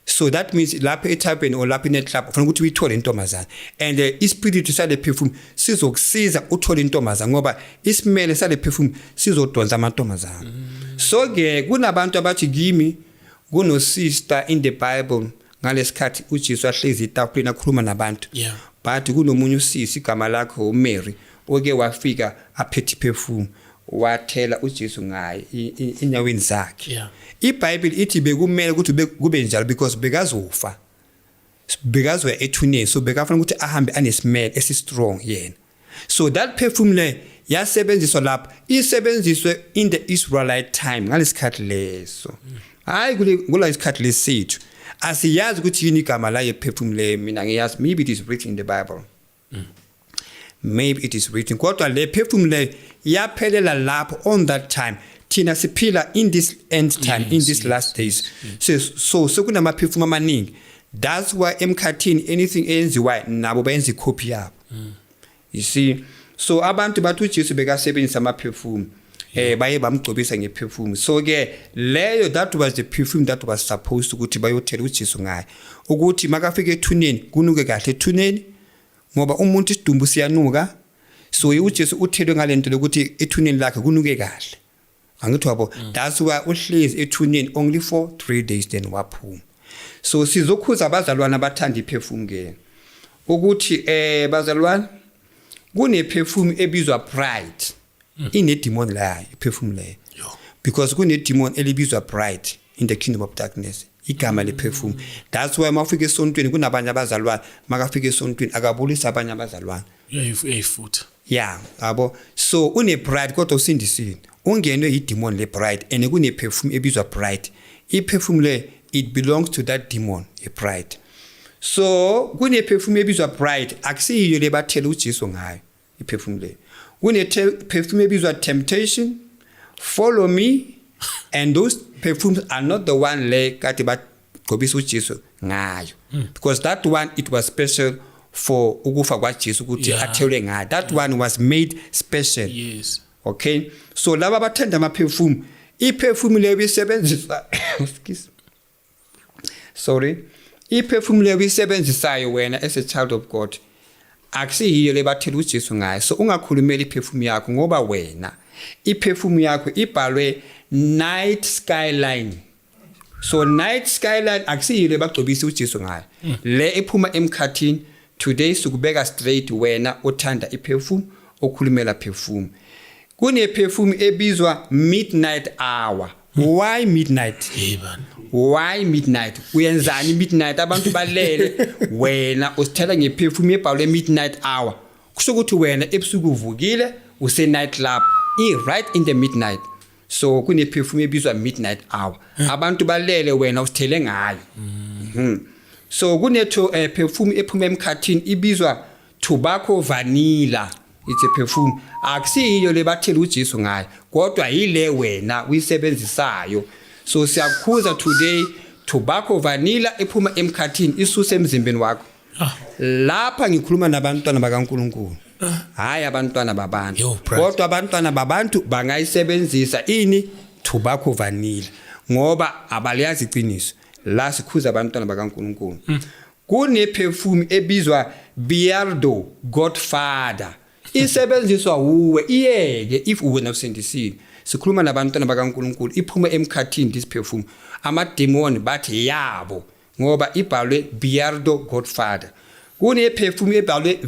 So that means lapha etypeni or lapha in club ufuna ukuthi uyithole intombazana, and ispirit sale perfume sizokusiza uthole intombazana ngoba isimele sale perfume sizodonsa amantombazana. So ke kunabantu abathi kimi kuno sister in the Bible ngalesikhathi uJesu ahlezi etafuleni akhuluma nabantu, bathi kunomunye usisi igama lakho uMary oke wafika aphethe perfume wathela uJesu ngaye inyaweni zakhe. iBhayibheli ithi bekumele ukuthi kube njalo because bekazofa, bekazwe ethuneni, so bekafuna ukuthi ahambe anesmell esi-strong yena. So that perfume le yasebenziswa lapha, isebenziswe in the Israelite time ngalesikhathi leso, hayi kula isikhathi lesethu. asiyazi ukuthi yini igama layo perfume le mina ngiyazi maybe it is written in the Bible. Maybe it is written kodwa le perfume le yaphelela lapho on that time thina siphila in this end time in these last days. So kunama perfume amaningi. That's why emkhathini anything enziwa nabo bayenza icopy yabo. You see, so abantu bathi uJesu bekasebenzisa ama perfume baye bamgcobisa ngeperfume. So ke leyo that was the perfume that was supposed ukuthi bayothela uJesu ngayo ukuthi makafike ethuneni kunuke kahle ethuneni ngoba umuntu isidumbu siyanuka. So uJesu uthelwe ngalento lokuthi ethuneni lakhe kunuke kahle. Angithi wabo that's why uhlezi ethuneni only for 3 days then waphuma. So sizokhuza abazalwana abathanda iperfume ke ukuthi bazalwana kune perfume ebizwa pride. Ine demon la perfume le because kune demon elibizwa pride in the kingdom of darkness igama le perfume. That's why mafike esontweni kunabanye abazalwana makafike esontweni akabulisa abanye abazalwana futhi yabo. So une pride kodwa usindisini ungenwe idemon le pride and kune perfume ebizwa pride. I perfume le it belongs to that demon a pride. So kune perfume ebizwa pride akusiyo le bathela uJesu ngayo i perfume le. Kune perfume ebizwa temptation, follow me, and those perfumes are not the one le kati bagcobisa uJesu ngayo because that one it was special for ukufa kwaJesu ukuthi athelwe ngayo. That one was made special. Yes. Okay, so laba bathanda ama perfume I perfume le bisebenzisa I perfume le bisebenzisayo wena as a child of God akusiyo le bathela uJesu ngayo. So ungakhulumeli iperfume yakho ngoba wena iperfume yakho ibhalwe Night Skyline. So Night Skyline akusiyo le bagcobisa uJesu ngayo. Le ephuma emkhathini today sikubeka straight wena othanda iperfume okhulumela perfume. Kune perfume ebizwa midnight hour. Why midnight? Why midnight? Uyenzani midnight abantu balele wena usithela ngeperfume ebhalwe midnight hour. Kusho ukuthi wena ebusuku uvukile use night club right in the midnight. So kune perfume ebizwa midnight hour. Abantu balele wena usithele ngayo. So kune perfume ephuma emkhathini ibizwa tobacco vanilla. It's a perfume akusiyo le bathela uJesu ngayo kodwa yile wena uyisebenzisayo. So siyakhuza today tobacco vanilla ephuma emkhathini isuse emzimbeni wakho. Lapha ngikhuluma nabantwana bakaNkulunkulu. Hayi abantwana babantu. Kodwa abantwana babantu bangayisebenzisa ini tobacco vanilla ngoba abaliyazi iqiniso. La sikhuza abantwana bakaNkulunkulu. Kune perfume ebizwa Beardo Godfather. Isebenziswa uwe iyeke if uwena usindisile. Sikhuluma nabantwana bakaNkulunkulu iphuma emkhathini this perfume. Ama demon bathi yabo ngoba ibhalwe Beardo Godfather. Kune perfume ebhalwe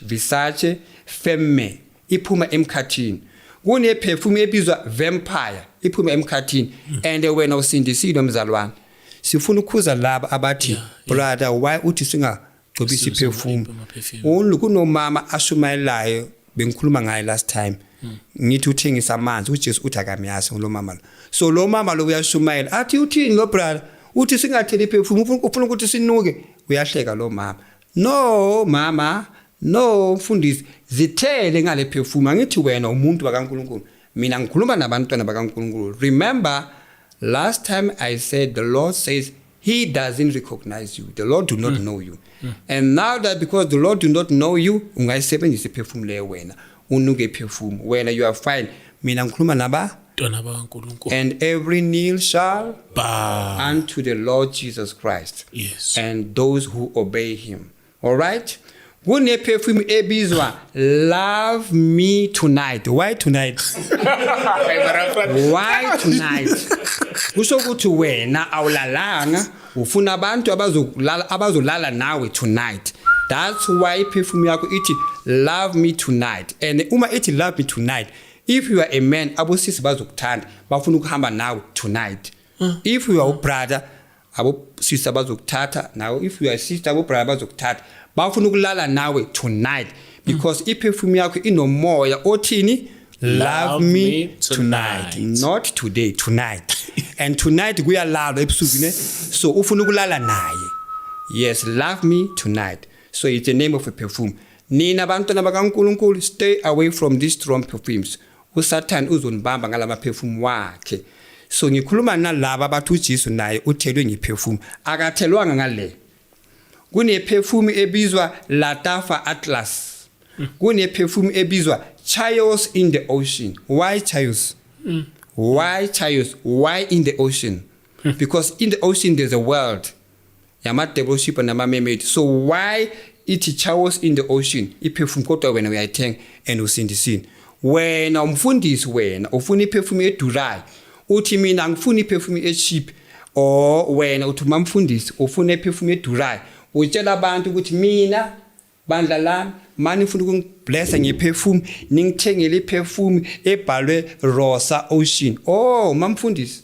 Versace Femme iphuma emkhathini. Kune perfume ebizwa Vampire iphuma emkhathini and wena usindisile mzalwane. Sifuna ukhuza laba abathi brother why uthi singa gcobisa iperfume. Only kunomama ashumayelayo bengikhuluma ngaye last time. Ngithi uthengisa amanzi uJesu uthi akamyazi lo mama lo. So lo mama lo uyashumayela athi uthini lo brother uthi singatheli iperfume ufuna ukuthi sinuke uyahleka lo mama. No mama no mfundisi zithele ngale perfume. Angithi wena umuntu bakaNkulunkulu mina ngikhuluma nabantwana bakaNkulunkulu. Remember last time I said the Lord says He doesn't recognize you. The Lord do not know you. And now that because the Lord do not know you, ungayisebenzisa iperfume le wena. Unuke perfume. Wena you are fine. Mina ngikhuluma naba and every knee shall bow unto the Lord Jesus Christ. Yes. And those who obey Him. All right? Kune perfume ebizwa Love Me Tonight. Why tonight? Why tonight? Kusho ukuthi wena awulalanga ufuna abantu abazolala nawe tonight. That's why perfume yakho ithi Love Me Tonight. And uma ithi Love Me Tonight, if you are a man abosisi bazokuthanda bafuna ukuhamba nawe tonight. If you are a brother abosisi bazokuthatha nawe, if you are a sister brother bazokuthatha bafuna ukulala nawe tonight because iperfume yakho inomoya othini love me tonight, not today, tonight. And tonight kuyalala ebusuku ne, so ufuna ukulala naye. Yes, love me tonight. So it's the name of a perfume. Nina bantwana bakaNkulunkulu, stay away from these strong perfumes. uSatan uzonibamba ngalama perfume wakhe. So ngikhuluma nalabo abathi uJesu naye uthelwe ngeperfume, akathelwanga ngale. Kune perfume ebizwa Latafa Atlas. Kune perfume ebizwa Chios in the Ocean. Why Chios? Why Chios? Why in the ocean? Because in the ocean there's a world. Yama devil ship and nama mermaid. So why it Chios in the ocean? I perfume kodwa wena uyayithenga and usindisini. Wena umfundisi wena ufuna iperfume edurai. Uthi mina ngifuna iperfume echeap, or wena uthi mamfundisi ufuna iperfume edurai. Utshela abantu ukuthi mina bandla lami mani ngifuna ukungiblessa ngeperfume, ningithengele iperfume ebhalwe Rosa Ocean. Oh mamfundisi.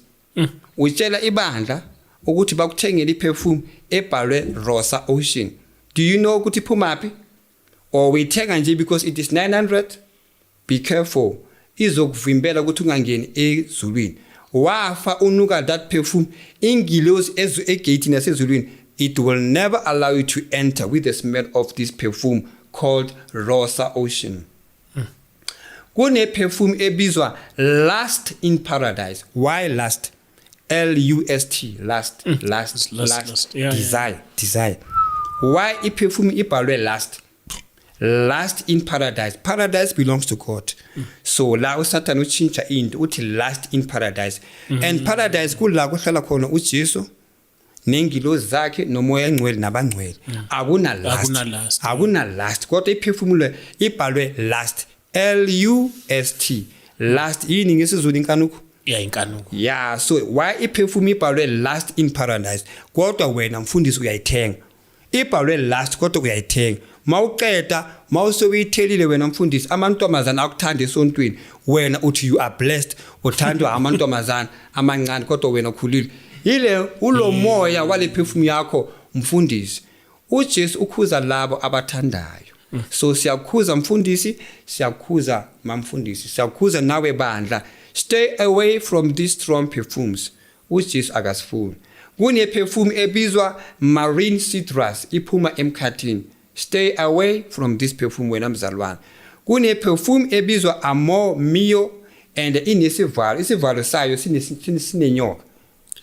Utshela ibandla ukuthi bakuthengele iperfume ebhalwe Rosa Ocean. Do you know ukuthi phumaphi? Or uyithenga nje because it is 900? Be careful. Izokuvimbela ukuthi ungangeni ezulwini. Wafa unuka that perfume ingilosi egate nasezulwini. It will never allow you to enter with the smell of this perfume called Rosa Ocean. Kune perfume ebizwa Lust in Paradise. Why lust? L-U-S-T. Lust. Lust. Yeah, Desire. Why a perfume ibhalwe lust? Lust in paradise. Paradise belongs to God. So la uSatan uchincha into uthi lust in paradise. And paradise kula kuhlala khona uJesu nengilozi zakhe nomoya engcwele nabangcwele. Akuna lust. Kodwa iperfume le ibhalwe lust. L-U-S-T. Lust yini ngesizulu inkanuko? Yeah, inkanuko. Yeah, so why iperfume ibhalwe lust in paradise? Kodwa wena mfundisi uyayithenga. Ibhalwe lust kodwa uyayithenga. Mawuqeda mawusebuyithelile wena mfundisi amantombazana akuthanda esontweni wena uthi you are blessed uthandwa amantombazana amancane kodwa wena ukhulile. Yile ulomoya wale perfume yakho mfundisi. uJesu ukhuza labo abathandayo. So siyakhuza mfundisi, siyakhuza mamfundisi, siyakhuza nawe bandla. Stay away from these strong perfumes. uJesu akasifuni. Kune perfume ebizwa Marine Citrus iphuma emkhathini. Stay away from this perfume wena mzalwane. Kune perfume ebizwa Amor Mio and inesivalo. Isivalo sayo sinenyoka.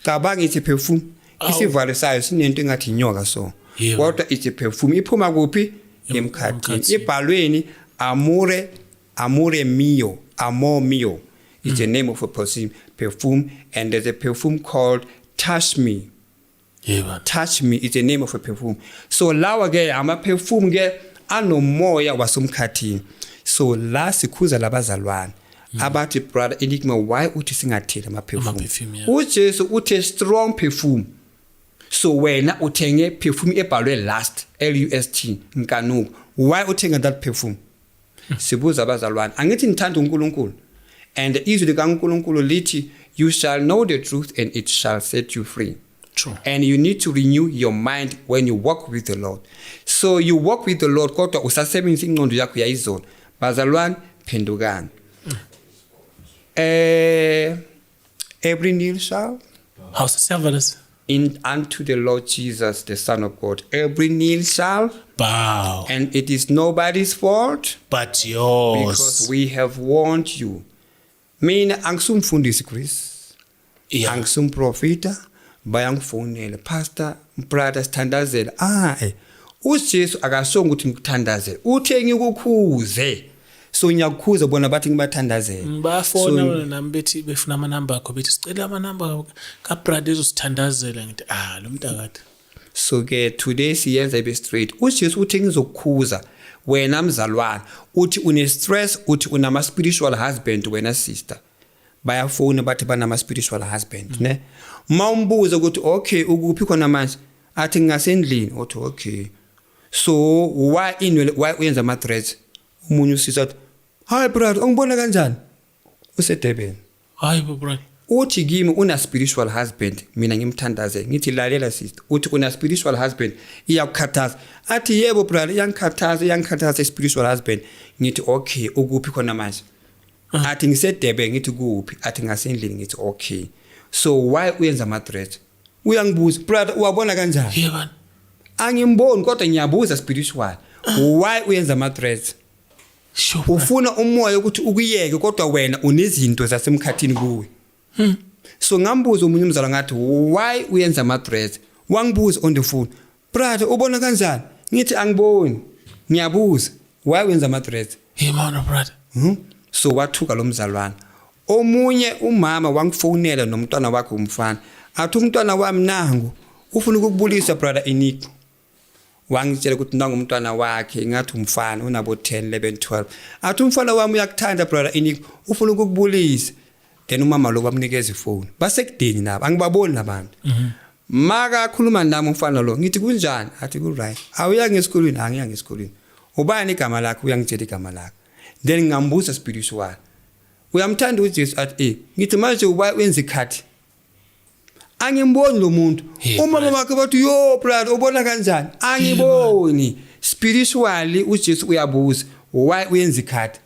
Cabanga ithi perfume. Isivalo sayo sinento engathi inyoka so. Kodwa ithi perfume iphuma kuphi? Emkhathini. Ibhalweni Amore Mio. Amor Mio is the name of a perfume, and there's a perfume called Touch Me. Yeah, Touch Me is the name of a perfume. So lawa ke ama perfume ke anomoya wasomkhathini. So la sikhuza labazalwane abathi brother Enigma why uthi singathela ama perfume. uJesu uthe strong perfume. So wena uthenge perfume ebhalwe lust L-U-S-T nkanuko. Why uthenga that perfume? Sibuza abazalwane angithi nithanda uNkulunkulu. And izwi likaNkulunkulu lithi you shall know the truth and it shall set you free. True. And you need to renew your mind when you walk with the Lord. So you walk with the Lord kodwa usasebenzisa ingqondo yakho yayizona. Bazalwane phendukani. Every knee shall in unto the Lord Jesus the Son of God. Every knee shall bow. And it is nobody's fault But yours. because we have warned you. Mina angisumfundisi Chris. Yeah. Angisumprofita. Bayangifonela pastor brother sithandazela uJesu akasonga ukuthi ngikuthandazele uthe ngikukhuze so ngiyakukhuza bona bathi ngibathandazele bafona nami bethi befuna ama number akho bethi sicela ama number ka brother uzosithandazela ngithi lo mntakade. So ke today siyenza ibe straight. uJesu uthi ngizokukhuza wena mzalwane uthi une stress uthi unama spiritual husband wena sister bayafona bathi banama spiritual husband ne mawumbuza ukuthi okay ukuphi khona manje athi ngasendlini uthi okay so why uyenza ama threats umunye usisa hi brother ungibona kanjani usedebeni hayi brother uthi kimi una spiritual husband mina ngimthandaze ngithi lalela sister uthi una spiritual husband iyakukhathaza athi yebo brother iyangikhathaza spiritual husband ngithi okay ukuphi khona manje athi ngisedebe ngithi kuphi athi ngasendlini ngithi okay so why uyenza ama-threats uyangibuza brother uwabona kanjani yebo angimboni kodwa ngiyabuza spiritual why uyenza ama-threats sure ufuna umoya ukuthi ukuyeke kodwa wena unezinto zasemkhathini kuwe so ngambuza umunye umzala ngathi why uyenza ama-threats wangibuza on the phone brother ubona kanjani ngithi angiboni ngiyabuza why uyenza ama-threats yebo brother so wathuka lo mzalwana omunye umama wangifonela nomntwana wakhe umfana athi umntwana wami nangu ufuna ukubulisa brother Inico wangitshela ukuthi nangu umntwana wakhe ngathi umfana unabo 10 11 12 athi umfana wami uyakuthanda brother Inico ufuna ukubulisa then umama lo bamnikeza ifoni basekudeni nabo angibaboni labantu maka khuluma nami umfana lo ngithi kunjani athi ku right awuyanga esikolweni angiyanga esikolweni ubani igama lakhe uyangitshela igama lakhe then ngambuza spiritual uyamthanda uJesu athi ngithi manje wenza ikhathi angimboni lo muntu umama wakhe bathi yo brother ubona kanjani angiboni spiritually uJesu uyabuza why uyenza ikhathi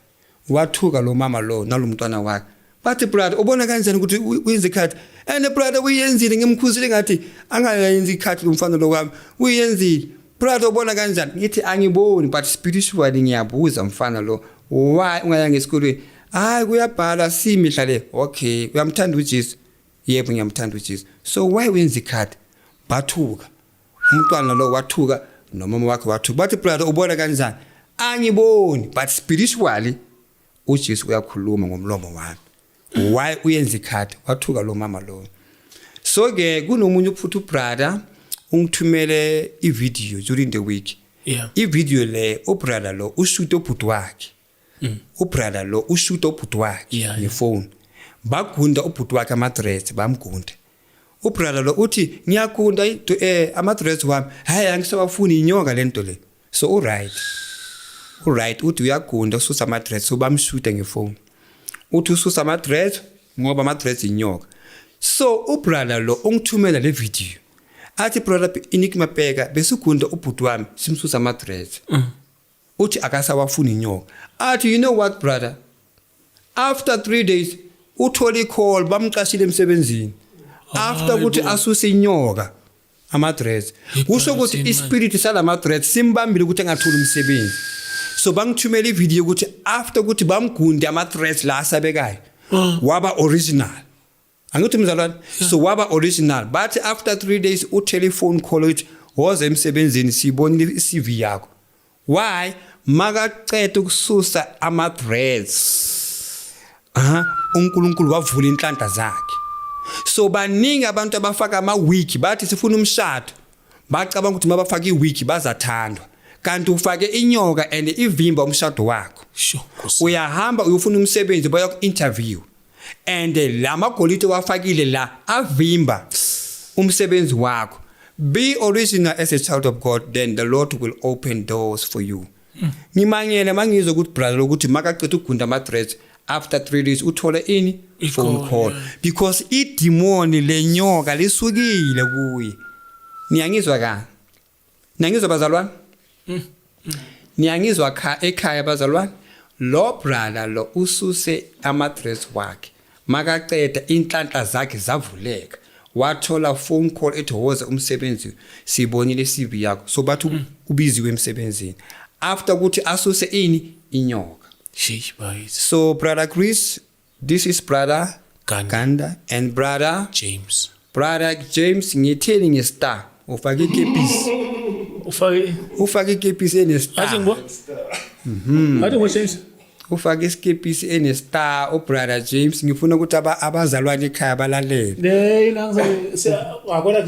wathuka lo mama lo nalomntwana wakhe bathi brother ubona kanjani ukuthi uyenza ikhathi and brother uyenzile ngimkhuzile ngathi angayenza ikhathi lomfana lo wami uyenzile brother ubona kanjani ngithi angiboni but spiritually ngiyabuza mfana lo why ungayanga esikolweni hayi kuyabhala simihla le okay uyamthanda uJesu yebo ngiyamthanda uJesu so why wenza ikhathi bathuka umntwana lo wathuka nomama wakhe wathuka bathi brother ubona kanjani angiboni but spiritually uJesu uyakhuluma ngomlomo wami why uyenza ikhathi wathuka lo mama lo so ke kunomunye futhi ubrother ungithumele ivideo during the week ivideo le ubrother lo ushoot ubhuti wakhe ubrother lo ushoot ubhuti wakhe ngefone bagunda ubhuti wakhe ama-threats bamgunda ubrother lo uthi ngiyagunda ama-threats wami hayi angisawafuni inyoka lento le so uright uthi uyagunda ususa ama-threats so bamshoota ngefone uthi ususa ama-threats ngoba ama-threats inyoka so ubrother lo ungithumela le video athi brother Inico Mapeka besigunda ubhuti wami simsusa ama-threats uthi akasawafuni inyoka athi you know what brother after 3 days uthole call bamqashile emsebenzini after ukuthi asuse inyoka ama-threats kusho ukuthi ispirit salama-threats simbambile ukuthi angatholi umsebenzi so bangithumela ivideo ukuthi after ukuthi bamgunde ama-threats la asabekayo waba original angithi mzalwane so waba original but after 3 days utelephone call uthi woza emsebenzini sibonile iCV yakho why makaqeda ukususa ama-threats uNkulunkulu wavula inhlanhla zakhe so baningi abantu abafaka ama-wiki bathi sifuna umshado bacabanga ukuthi mabafaka iwiki bazathandwa kanti ufake inyoka and ivimba umshado wakho uyahamba uyofuna umsebenzi bayaku-interview and lamagolide wafakile la avimba umsebenzi wakho be original as a child of God then the Lord will open doors for you ngimangele mangizwe ukuthi brother ukuthi makaqeda ukugunda ama-threats after 3 days uthole ini phone call because idemoni lenyoka lisukile kuye niyangizwa bazalwane niyangizwa ekhaya bazalwane lo brother lo ususe ama-threats wakhe makaqeda inhlanhla zakhe zavuleka wathola phone call ethi woza umsebenzi sibonile iCV yakho so bathi ubiziwe emsebenzini after ukuthi asuse ini inyoka so brother Chris this is brother Ganda and brother James ngitheli ngestar ufake ikepisi ufake ikepisi enestar athi James ufake iskepisi enestar ubrother James ngifuna ukuthi abazalwane ekhaya balalele akona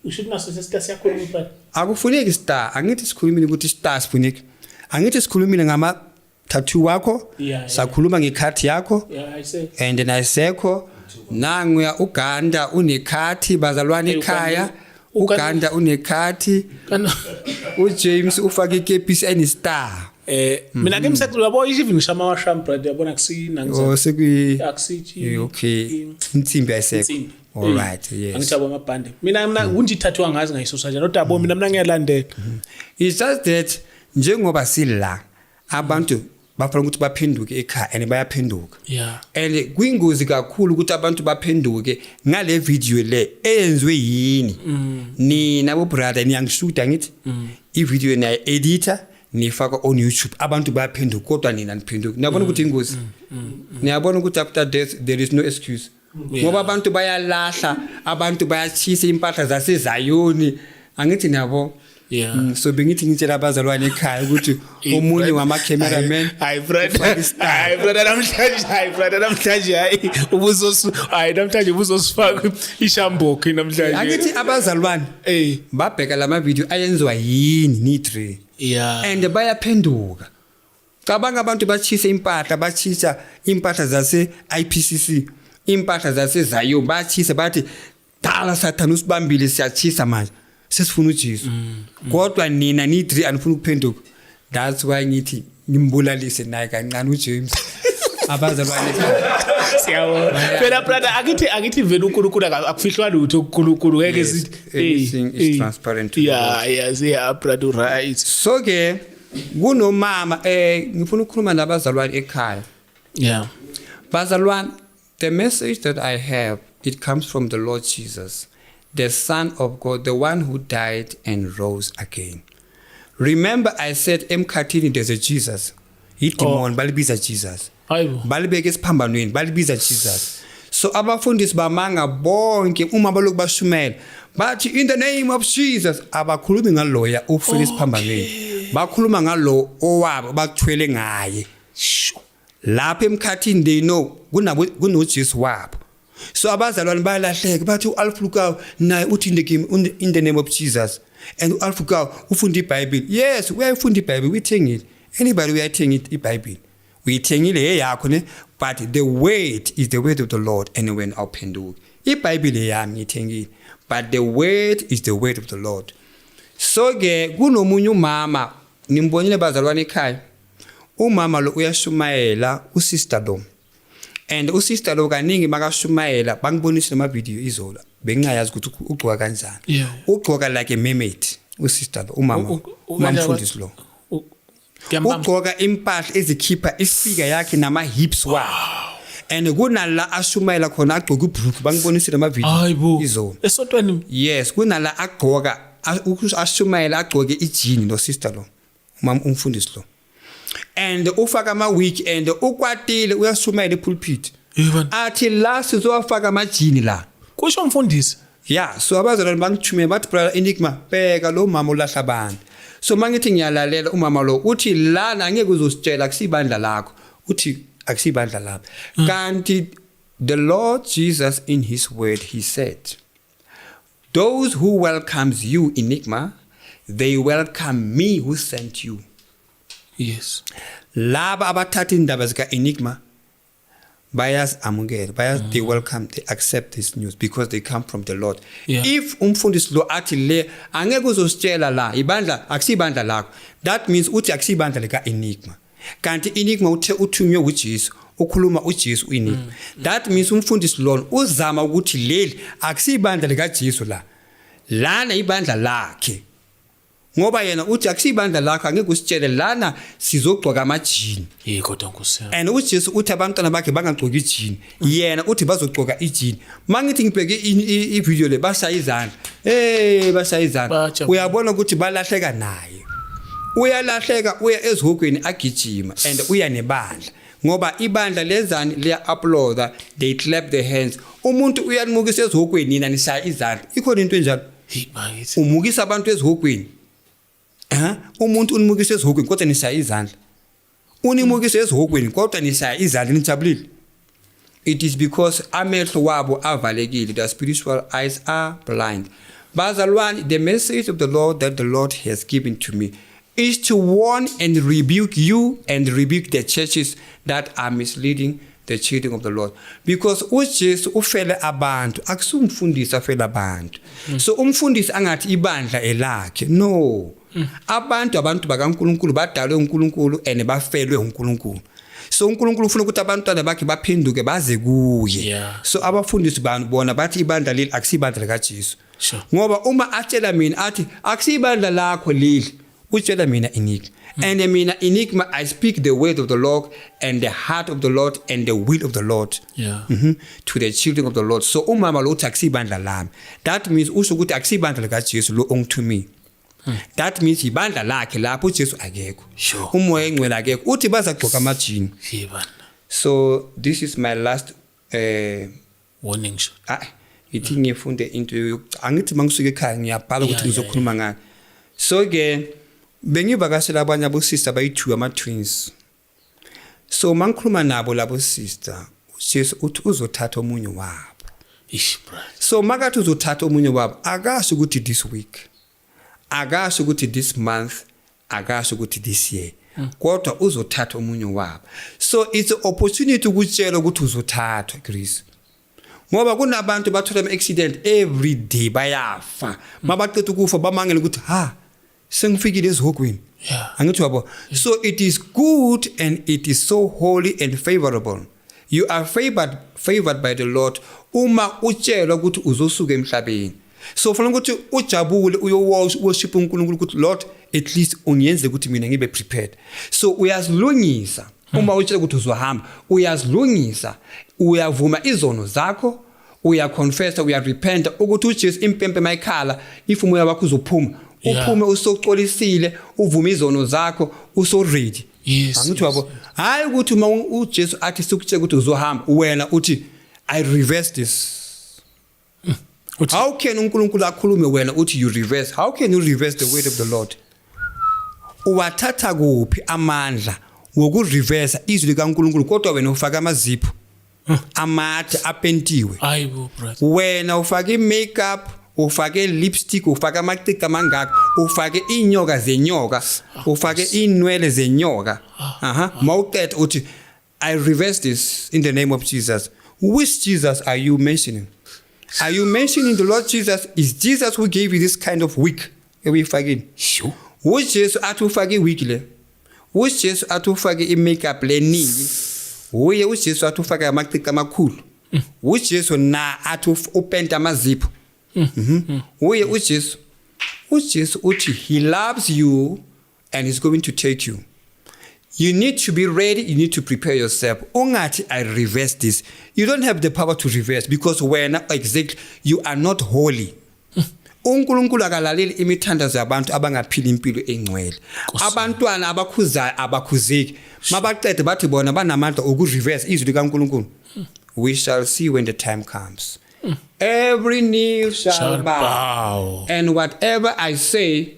ushuthi naso sesita siyakhuluma phela akufuneki star angithi sikhulumile ukuthi star sifuneki angithi sikhulumile ngama tattoo wakho sakhuluma ngekhathi yakho and nayisekho nanguya uGanda unekhathi bazalwane ekhaya uGanda unekhathi uJames ufake ikepisi enestar mina ke msaqulu yabo even ngishama washam brother yabona kusina sekwi akusithi okay insimbi ayisekho all right yes angithi abo amabhande mina kunje ithathu angazi ngayisusa nje kodwa yabo mina ngiyalandela it's just that njengoba sila abantu bafanele ukuthi baphenduke ekhaya and bayaphenduka. Yeah. And kuyingozi kakhulu ukuthi abantu baphenduke ngale video le eyenziwe yini. Nina bo brother niyangishuta ngithi I video na editor nifaka on YouTube abantu bayaphenduka kodwa nina niphenduka. Niyabona ukuthi ingozi. Niyabona ukuthi after death there is no excuse. Ngoba abantu bayalahla, abantu bayachisa impahla zaseZayoni. Angithi niyabo. Yeah. So bengithi ngitshela abazalwane ekhaya ukuthi omunye wama cameraman hayi brother namhlanje hayi namhlanje ubuzosifaka ishambokhi namhlanje. Angithi abazalwane babheka lama video ayenziwa yini ni 3. Yeah. And bayaphenduka. Cabanga abantu bachisa impahla zase IPCC, impahla zase Zayo bachisa bathi dala Satan usibambile siyachisa manje. Sesifuna uJesu. Kodwa nina ni 3 anifuna ukuphenduka. That's why ngithi ngimbulalise naye kancane uJames. Abazalwane siyabona. Phela brother akithi vele uNkulunkulu akufihlwa lutho uNkulunkulu ngeke sithi everything is transparent to yeah brother right. So ke kunomama ngifuna ukukhuluma nabazalwane ekhaya. Yeah. Bazalwane, the message that I have, it comes from the Lord Jesus, the Son of God, the one who died and rose again. Remember I said emkhathini there's a Jesus. Idemon balibiza Jesus. Hayibo. Balibeke esiphambanweni balibiza Jesus. So abafundisi bamanga bonke uma baloku bashumela bathi in the name of Jesus abakhulumi ngaloya ufike esiphambanweni. Bakhuluma ngalo owabo bakuthwele ngaye. Lapha emkhathini they know kunoJesu wabo. So abazalwane bayalahleka bathi uAlfrukaw naye uthi in the name of Jesus. And uAlfrukaw ufunda iBhayibheli. Yes, uyayifunda iBhayibheli, uyithengile. Anybody uyayithenga iBhayibheli. Uyithengile eyakho ne, but the word is the word of the Lord and when awuphenduka. iBhayibheli yami ngithengile, but the word is the word of the Lord. So ke kunomunye umama nimbonile bazalwane ekhaya. Umama lo uyashumayela usister lo. And usister lo kaningi makashumayela bangibonisa nama video izola. Bengingayazi ukuthi ugcoka kanjani. Ugcoka like a mermaid usister lo umama. Umfundisi lo. Ugcoka impahla ezikhipha ifika yakhe nama hips wa. And kunala ashumayela khona agcoka ibhruku bangibonisa nama video izola. Esontweni. Yes, kunala agcoka ashumayela agcoke ijini no sister lo. Umama umfundisi lo. And ufaka ama weekend ukwatile uyashumayela epulpit. Athi la sizowafaka amajini la. Kusho umfundisi. Yeah, so abazalwane bangithume bathi brother Enigma bheka lo mama ulahla abantu. So mangithi ngiyalalela umama lo uthi lana angeke uzositshela akusibandla lakho. Uthi akusibandla lapha. Kanti the Lord Jesus in his word he said, those who welcomes you Enigma, they welcome me who sent you. Yes. Laba abathatha indaba zika Enigma bayazamukela, they welcome, they accept this news because they come from the Lord. Yeah. If umfundisi lo athi le angeke uzositshela la ibandla akusibandla lakho, that means uthi akusibandla lika Enigma. Kanti Enigma uthunywe uJesu, ukhuluma uJesu uEnigma. That means umfundisi lo uzama ukuthi leli akusibandla lika Jesu la. Lana ibandla lakhe. Ngoba yena uthi akusibandla lakho angeke usitshele lana sizogcoka amajini. Kodwa nkosana. And uJesu uthi abantwana bakhe bangagcoka ijini. Yena uthi bazogcoka ijini. Mangithi ngibheke ivideo le bashaya izandla. Bashaya izandla. Uyabona ukuthi balahleka naye. Uyalahleka uya ezihogweni agijima and uya nebandla. Ngoba ibandla lezani liya uploada, they clap their hands. Umuntu uyanimukisa ezihogweni nina nishaya izandla. Ikhona into enjalo. Umukisa abantu ezihogweni. Umuntu unimukisa ezihogweni kodwa nishaya izandla. Unimukisa ezihogweni kodwa nishaya izandla nijabulile. It is because amehlo wabo avalekile, the spiritual eyes are blind. Bazalwane, the message of the Lord that the Lord has given to me is to warn and rebuke you and rebuke the churches that are misleading the children of the Lord. Because uJesu ufele abantu, akusumfundisi afele abantu. So umfundisi angathi ibandla elakhe. No. Abantu bakaNkulunkulu badalwe uNkulunkulu and bafelwe uNkulunkulu. So uNkulunkulu ufuna ukuthi abantwana bakhe baphenduke baze kuye. So abafundisi bona bathi ibandla leli akusibandla likaJesu. Ngoba uma atshela mina athi akusibandla lakho leli, utshela mina enigma. And mina enigma, I speak the word of the Lord and the heart of the Lord and the will of the Lord. Yeah. To the children of the Lord. So umama lo uthi akusibandla lami. That means usho ukuthi akusibandla lika Jesu lo onto me. That means ibandla lakhe lapho uJesu akekho. Sure. Umoya engcwele akekho. Uthi bazagqoka amajini. Yebana. So this is my last Warning shot. ithi ngifunde into angithi mangisuka ekhaya ngiyabhala ukuthi ngizokhuluma ngani. So ke bengivakashela abanye abo sister bayi2 ama twins. So mangikhuluma nabo labo sister uJesu uthi uzothatha omunye wabo. Ish, bro. So makathi uzothatha omunye wabo akasho ukuthi this week. Akasho ukuthi this month, akasho ukuthi this year. Kodwa uzothatha omunye wabo. So it's an opportunity ukutshela ukuthi uzothathwa Chris. Ngoba kunabantu bathola ama accident every day bayafa. Mabaqeda ukufa bamangela ukuthi sengifikile ezihogweni. Yeah. Angithi yabo. So it is good and it is so holy and favorable. You are favored by the Lord uma utshelwa ukuthi uzosuka emhlabeni. So fanele ukuthi ujabule worship uNkulunkulu ukuthi Lord at least unyenze ukuthi mina ngibe prepared. So uyazilungisa uma utshela ukuthi uzohamba, uyazilungisa, uyavuma izono zakho, uyaconfessa, uyarepenta ukuthi uJesu impempe mayikhala if umoya wakho uzophuma. Uphume usocolisile, uvuma izono zakho, uso ready. Yes. Angithi yabo. Hayi ukuthi uma uJesu athi sikutshela ukuthi uzohamba, wena uthi I reverse this. How can uNkulunkulu akhulume wena uthi you reverse? How can you reverse the word of the Lord? Uwathatha kuphi amandla wokureverse izwi likaNkulunkulu kodwa wena ufaka amazipho amade apentiwe. Ayibo, brother. Wena ufake makeup, ufake lipstick, ufake amacika amangaka, ufake inyoka zenyoka, ufake inwele zenyoka. Mawuqeda uthi I reverse this in the name of Jesus. Which Jesus are you mentioning? Are you mentioning the Lord Jesus? Is Jesus who gave you this kind of wig? Sure. Which Jesus atufake wig le? Which Jesus atufake makeup le ningi? Uye which Jesus atufake amacika amakhulu? Which Jesus na upenta amazipho? Uye which Jesus uthi he loves you and is going to take you. You need to be ready. You need to prepare yourself. Ungathi I reverse this. You don't have the power to reverse because when exactly you are not holy. uNkulunkulu akalaleli imithandazo yabantu abangaphila impilo engcwele. Abantwana abakhuzayo abakhuzeki. Mabaqede bathi bona banamandla okureverse izwi likaNkulunkulu. We shall see when the time comes. Every knee shall bow. And whatever I say,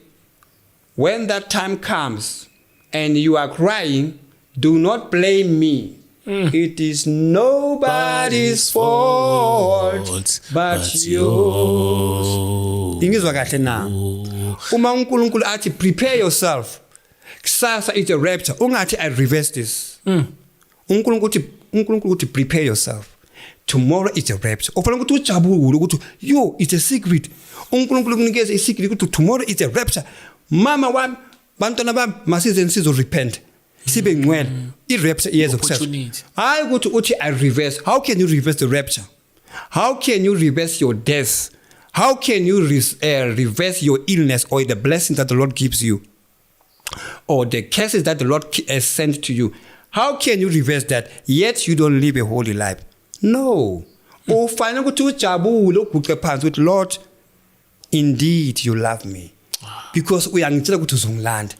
when that time comes, and you are crying, do not blame me. It is nobody's fault but yours. Ingizwa kahle na. Uma uNkulunkulu athi prepare yourself. Kusasa it's a rapture. Ungathi I reverse this. uNkulunkulu uthi prepare yourself. Tomorrow it's a rapture. Ofanele ukuthi ujabule ukuthi yo it's a secret. uNkulunkulu kunikeza isecret ukuthi tomorrow it's a rapture. Mama wami bantwana bami masize nisizo repent. Sibe ngcwele. I-rapture iyeza kuseso. Hayi ukuthi uthi I reverse. How can you reverse the rapture? How can you reverse your death? How can you reverse your illness or the blessings that the Lord gives you? Or the curses that the Lord has sent to you? How can you reverse that? Yet you don't live a holy life. No. Ufanele ukuthi ujabule uguqe phansi ukuthi Lord, indeed you love me. Because uyangitshela ukuthi uzongilanda.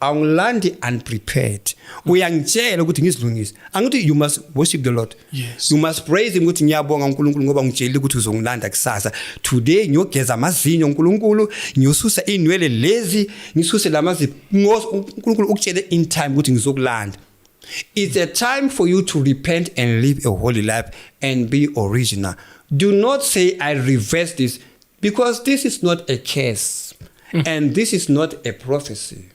Angilandi unprepared. Uyangitshela ukuthi ngizilungise. Angithi you must worship the Lord. Yes. You must praise him ukuthi ngiyabonga uNkulunkulu ngoba ngitshela ukuthi uzongilanda kusasa. Today ngiyogeza amazinyo uNkulunkulu, ngiyosusa inwele lezi, ngisuse lamazipho. uNkulunkulu ukutshele in time ukuthi ngizokulanda. It's a time for you to repent and live a holy life and be original. Do not say I reverse this because this is not a curse and this is not a prophecy.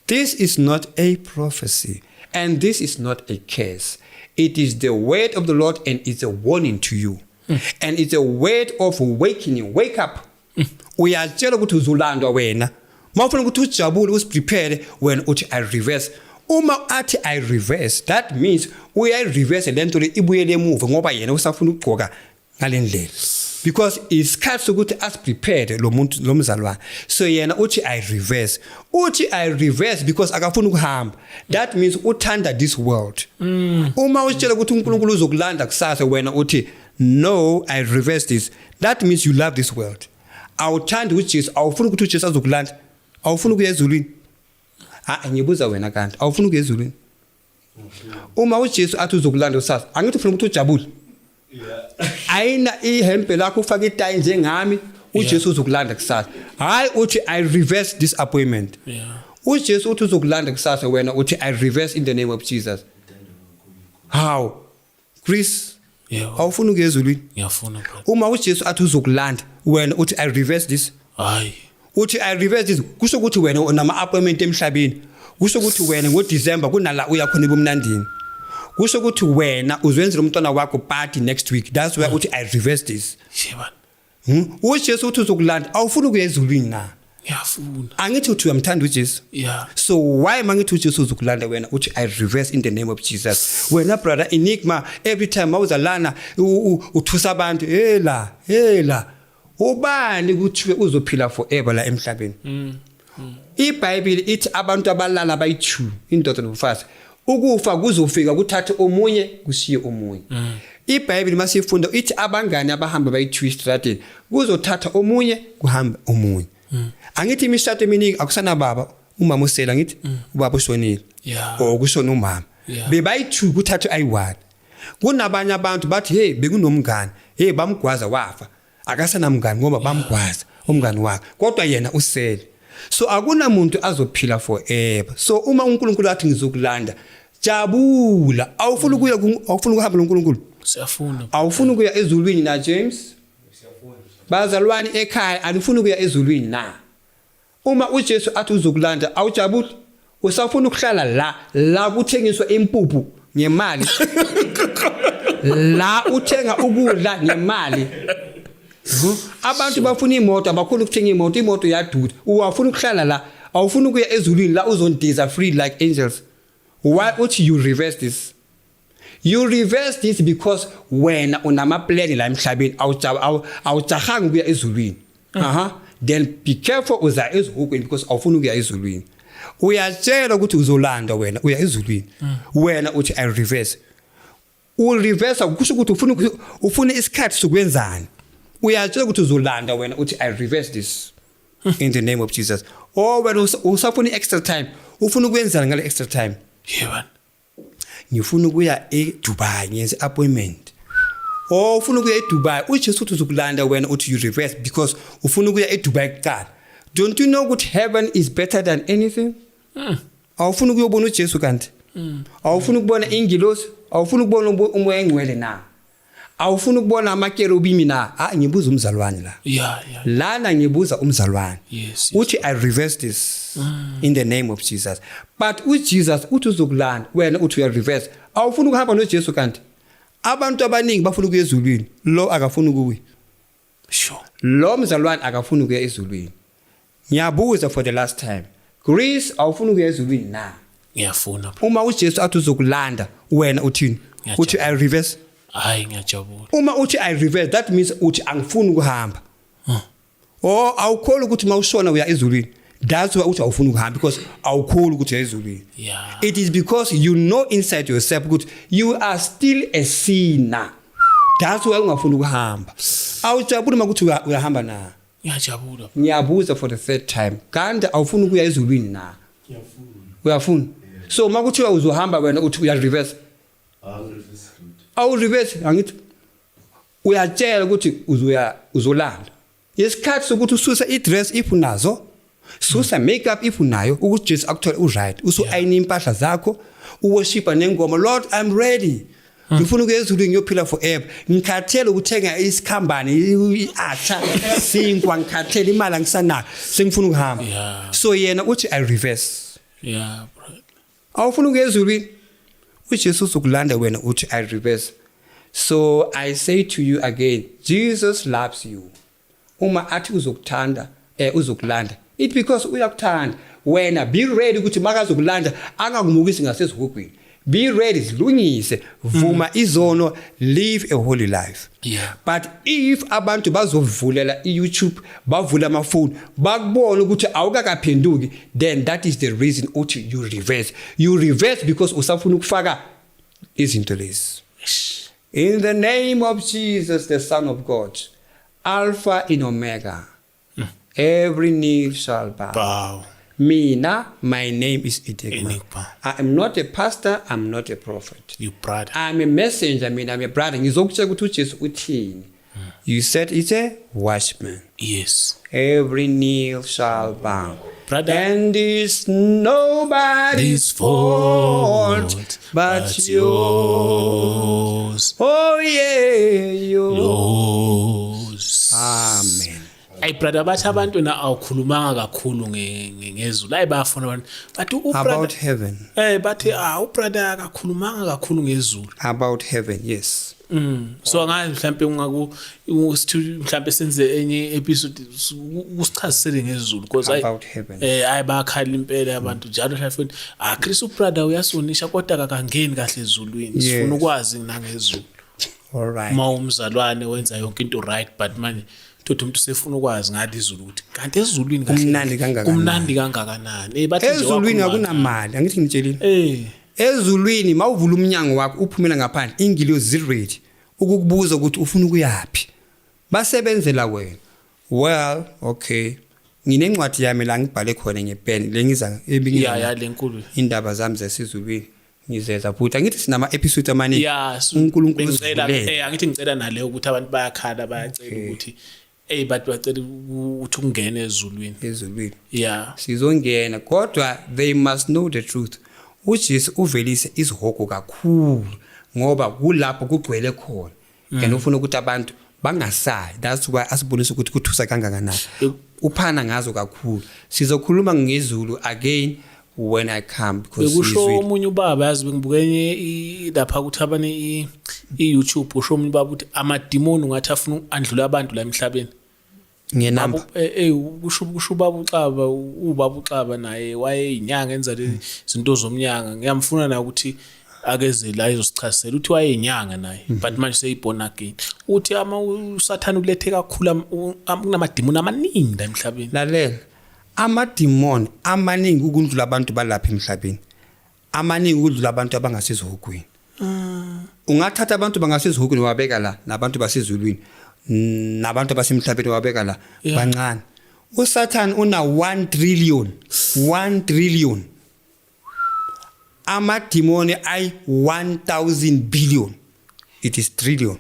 This is not a prophecy and this is not a curse. It is the word of the Lord and it's a warning to you. And it's a word of awakening. Wake up. Uyatshela ukuthi uzolandwa wena. Mawufuna ukuthi ujabule usiprepare when uthi I reverse. Uma athi I reverse, that means uya reverse lento le ibuyele emuva ngoba yena usafuna ukugqoka ngalendlela. because isikhathi sokuthi asiprepare lo muntu lo mzalwane. So yena uthi I reverse because akafuna ukuhamba. That means uthanda this world. Uma utshela ukuthi uNkulunkulu uzokulanda kusasa wena uthi no, I reverse this. That means you love this world. Awuthandi uJesu, awufuna ukuthi uJesu azokulanda. Awufuna ukuya ezulwini. Ngibuza wena kanti awufuna ukuya ezulwini. Uma uJesu athi uzokulanda kusasa, angithi ufuna ukuthi ujabule. Ayina ihempe lakho ufaka itayi njengami uJesu uzokulanda kusasa. Hayi uthi I reverse this appointment. uJesu uthi uzokulanda kusasa wena uthi I reverse in the name of Jesus. How? Chris, awufuna ukuya ezulwini? Ngiyafuna. Uma uJesu athi uzokulanda wena uthi I reverse this. Hayi. Uthi I reverse this kusho ukuthi wena unama appointment emhlabeni. Kusho ukuthi wena ngoDecember kunala uya khona ebumnandini. Kusho ukuthi wena uzwenzela umntwana wakho party next week. That's why uthi I reverse this. Sheba. uJesu uthi uzokulanda awufuna ukuya ezulwini na? Ngiyafuna. Angithi uthi uyamthanda uJesu. So why mangithi uJesu uzokulanda wena uthi I reverse in the name of Jesus. Wena brother Enigma every time awuzalana uthusa abantu hela ubani ukuthi uzophila forever la emhlabeni. iBhayibheli ithi abantu abalala bayi2 indoda nobufazi ukufa kuzofika kuthathe omunye kushiye omunye. iBhayibheli masifunda ithi abangane abahamba bayi2 estradeni kuzothatha omunye kuhamba omunye. Angithi imishado eminingi akusana baba umama usela ngithi ubaba ushonile kushona umama bebayi2 kuthathe ayi1. Kunabanye abantu bathi hey bekunomngane bamgwaza wafa akasana mngane ngoba bamgwaza umngane wakhe kodwa yena usele. So akunamuntu azophila forever. So uma uNkulunkulu athi ngizokulanda jabula awufuna ukuhamba noNkulunkulu. Siyafuna. Awufuna ukuya ezulwini na James? Siyafuna. Bazalwane ekhaya alifuna ukuya ezulwini na. Uma uJesu athi uzokulanda awujabuli usafuna ukuhlala la kuthengiswa impuphu ngemali. La uthenga ukudla ngemali. Abantu bafuna imoto abakhulu ukuthenga imoto yaduda. Uwafuna ukuhlala la awufuna ukuya ezulwini la uzondiza free like angels. Why would you reverse this? You reverse this because when unama plan la emhlabeni awujahanga ukuya ezulwini. Then be careful uza ezulwini because awufuna ukuya ezulwini. Uyatshela ukuthi uzolanda wena uya ezulwini. Wena uthi I reverse. Reverse kusho ukuthi ufuna isikhathi sokwenzani. Uyatshela ukuthi uzolanda wena uthi I reverse this in the name of Jesus. Wena usafuna extra time ufuna ukwenzana ngale extra time. Yebo. Ngifuna ukuya eDubai ngenze appointment. Ufuna ukuya eDubai uJesu uthi uzokulanda wena uthi you reverse because ufuna ukuya eDubai kuqala. Don't you know that heaven is better than anything? Awufuna ukuyobona uJesu kanti. Awufuna ukubona ingilosi, awufuna ukubona umoya engcwele na. Awufuna ukubona amakerubimi na. Ngibuza umzalwane la. Lana ngibuza umzalwane. Uthi I reverse this in the name of Jesus. But uJesus uthi uzokulanda wena uthi uya reverse. Awufuna ukuhamba noJesu kanti. Abantu abaningi bafuna ukuya ezulwini. Lo akafuna ukuya. Sure. Lo mzalwane akafuna ukuya ezulwini. Ngiyabuza for the last time. Grace awufuna ukuya ezulwini na. Ngiyafuna. Uma uJesu athi uzokulanda wena uthini? Uthi I reverse. Hayi ngiyajabula. Uma uthi I reverse that means uthi angifuni ukuhamba. Awukholi ukuthi mawushona uya ezulwini. That's why uthi awufuni ukuhamba because awukholi ukuthi uya ezulwini. It is because you know inside yourself ukuthi you are still a sinner. That's why ungafuni ukuhamba. Awujabuli makuthi uyahamba na. Ngiyajabula. Ngiyabuza for the third time. Kanti awufuni ukuya ezulwini na. Uyafuna. So makuthi uzohamba wena uthi uya reverse. Reverse angithi uyatshela ukuthi uzolanda. Isikhathi sokuthi ususa idress if unazo, susa makeup if unayo ukuthi Jesu akuthole uright. Ayina impahla zakho, uworshipa nengoma Lord I'm ready. Ngifuna ukuyezulwini ngiyophila forever. Ngikhathele ukuthenga isikhambane iacha sinkwa ngikhathele imali angisanayo sengifuna ukuhamba. So yena uthi I reverse. Bro. Awufuna ukuyezulwini uJesu uzokulanda wena uthi I reverse. So I say to you again, Jesus loves you. Uma athi uzokuthanda uzokulanda. It because uyakuthanda. Wena be ready ukuthi makazokulanda angakumukisi ngasezihogweni. Be ready, zilungise, vuma izono, live a holy life. Yeah. But if abantu bazovulela iYouTube, bavula amafoni, bakubona ukuthi awukakaphenduki, then that is the reason uthi you reverse. You reverse because usafuna ukufaka izinto lezi. In the name of Jesus, the Son of God, Alpha and Omega, every knee shall bow. Bow. Mina, my name is Itegma. Enigma. I am not a pastor, I'm not a prophet. You brother. I'm a messenger, I'm a brother. Ngizokutshela ukuthi uJesu uthini. You said it's a watchman. Yes. Every knee shall bow. Brother. And it's nobody's fault but yours. Oh yeah, yours. Amen. Ay brother bathi abantu na awukhulumanga kakhulu ngezulu ayi bafuna abantu bathi About heaven. bathi ubrother akakhulumanga kakhulu ngezulu About heaven, yes. so ngathi mhlambe mhlambe senze enye episode usichazisele ngezulu because About heaven. ayi bakhala impela abantu njalo mhlawumbe Chris ubrother uyasonisha kodwa akangeni kahle ezulwini sifuna ukwazi nangezulu. All right. Uma umzalwane wenza yonke into right but manje thothi umuntu sefuna ukwazi ngadi izulu ukuthi kanti ezulwini kahle kumnandi kangakanani bathi nje ezulwini akunamali angithi ngitshelile ezulwini mawuvula umnyango wakho uphumela ngaphandle ingilozi ziready ukukubuza ukuthi ufuna ukuyapi basebenzela wena. Well, okay, nginencwadi yami la ngibhale khona ngepen lengiza ya lenkulu indaba zami zesizulwini ngizeza futhi angithi sinama episode amaningi uNkulunkulu ngicela angithi ngicela nale ukuthi abantu bayakhala bayacela ukuthi but bacela ukuthi ungene ezulwini yeah sizongena kodwa they must know the truth. uJesu uvelise izihogo kakhulu ngoba kulapho kugcwele khona and ufuna ukuthi abantu bangasayi. That's why asibonisa ukuthi kuthusa kangakanani uphana ngazo kakhulu. Sizokhuluma ngezulu again when I come because kusho umunye ubaba yazi bengibukenye lapha ukuthi abane iYouTube usho umunye ubaba ukuthi amadimoni ungathi afuna andlula abantu la emhlabeni ngenamba kusho ubaba uxaba naye wayeyinyanga enza lezi zinto zomnyanga ngiyamfuna na ukuthi akeze la izosichazela uthi wayeyinyanga naye but manje seyiborn again uthi usathana ulethe kakhulu kunamadimoni amaningi la emhlabeni. Lalela amadimoni amaningi ukundlula abantu balapha emhlabeni amaningi ukudlula abantu abangasezihogweni. Ungathatha abantu bangasezihogweni wabeka la nabantu basezulwini nabantu basemhlabeni wabeka la bancane. uSathane una 1 trillion amadimoni ay 1000 billion. It is trillion.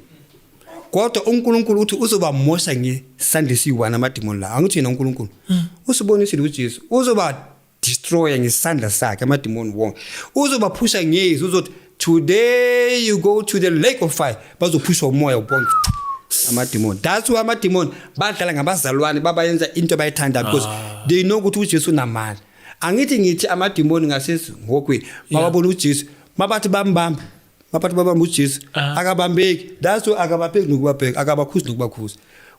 Kodwa uNkulunkulu uthi uzoba mosha ngesandla esiyi1 amadimoni la. Angithi yena uNkulunkulu usibonisile uJesu uzoba destroyer ngesandla sakhe amadimoni wonke. Uzoba phusha ngezi uzothi today you go to the lake of fire bazophusha umoya ubonke amadimoni. That's why amadimoni badlala ngabazalwane babayenza into abayithanda because they know ukuthi uJesu unamali. Ngithi amadimoni ngasezihogweni bababona uJesu mabathi bambamba mabathi babamba uJesu akabambeki. That's why akababheki nokubabheka akabakhuzi nokubakhuza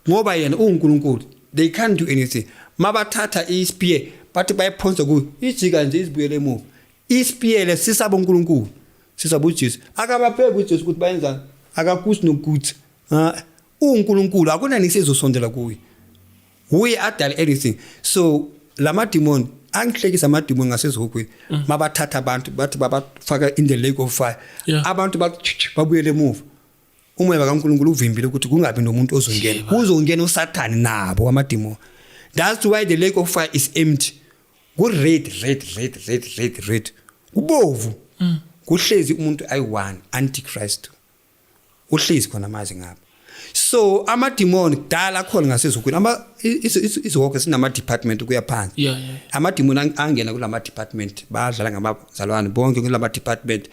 ngoba yena uNkulunkulu. They can't do anything. Mabathatha ispear bathi bayiphonsa kuyo ijika nje izibuyele emuva. Ispear lesisaba uNkulunkulu sisaba uJesu akababheki uJesu ukuthi bayenzani akakhuzi nokuthi uNkulunkulu akunani sizosondela kuye. Uye adala anything. So lamadimoni angihlekisa amadimoni ngasezihogweni mabathatha abantu bathi babafaka in the lake of fire abantu babuyele emuva. Umoya kaNkulunkulu uvimbile ukuthi kungabi nomuntu ozongena kuzongena uSathane nabo amadimoni. That's why the lake of fire is empty. Ku red kubovu kuhlezi umuntu ayi1 antichrist uhlezi khona amazi ngapha. So amadimoni kudala khona ngasezihogweni izihogo sinama department kuya phansi. Amadimoni angena kulama department badlala ngabazalwane bonke kulama department.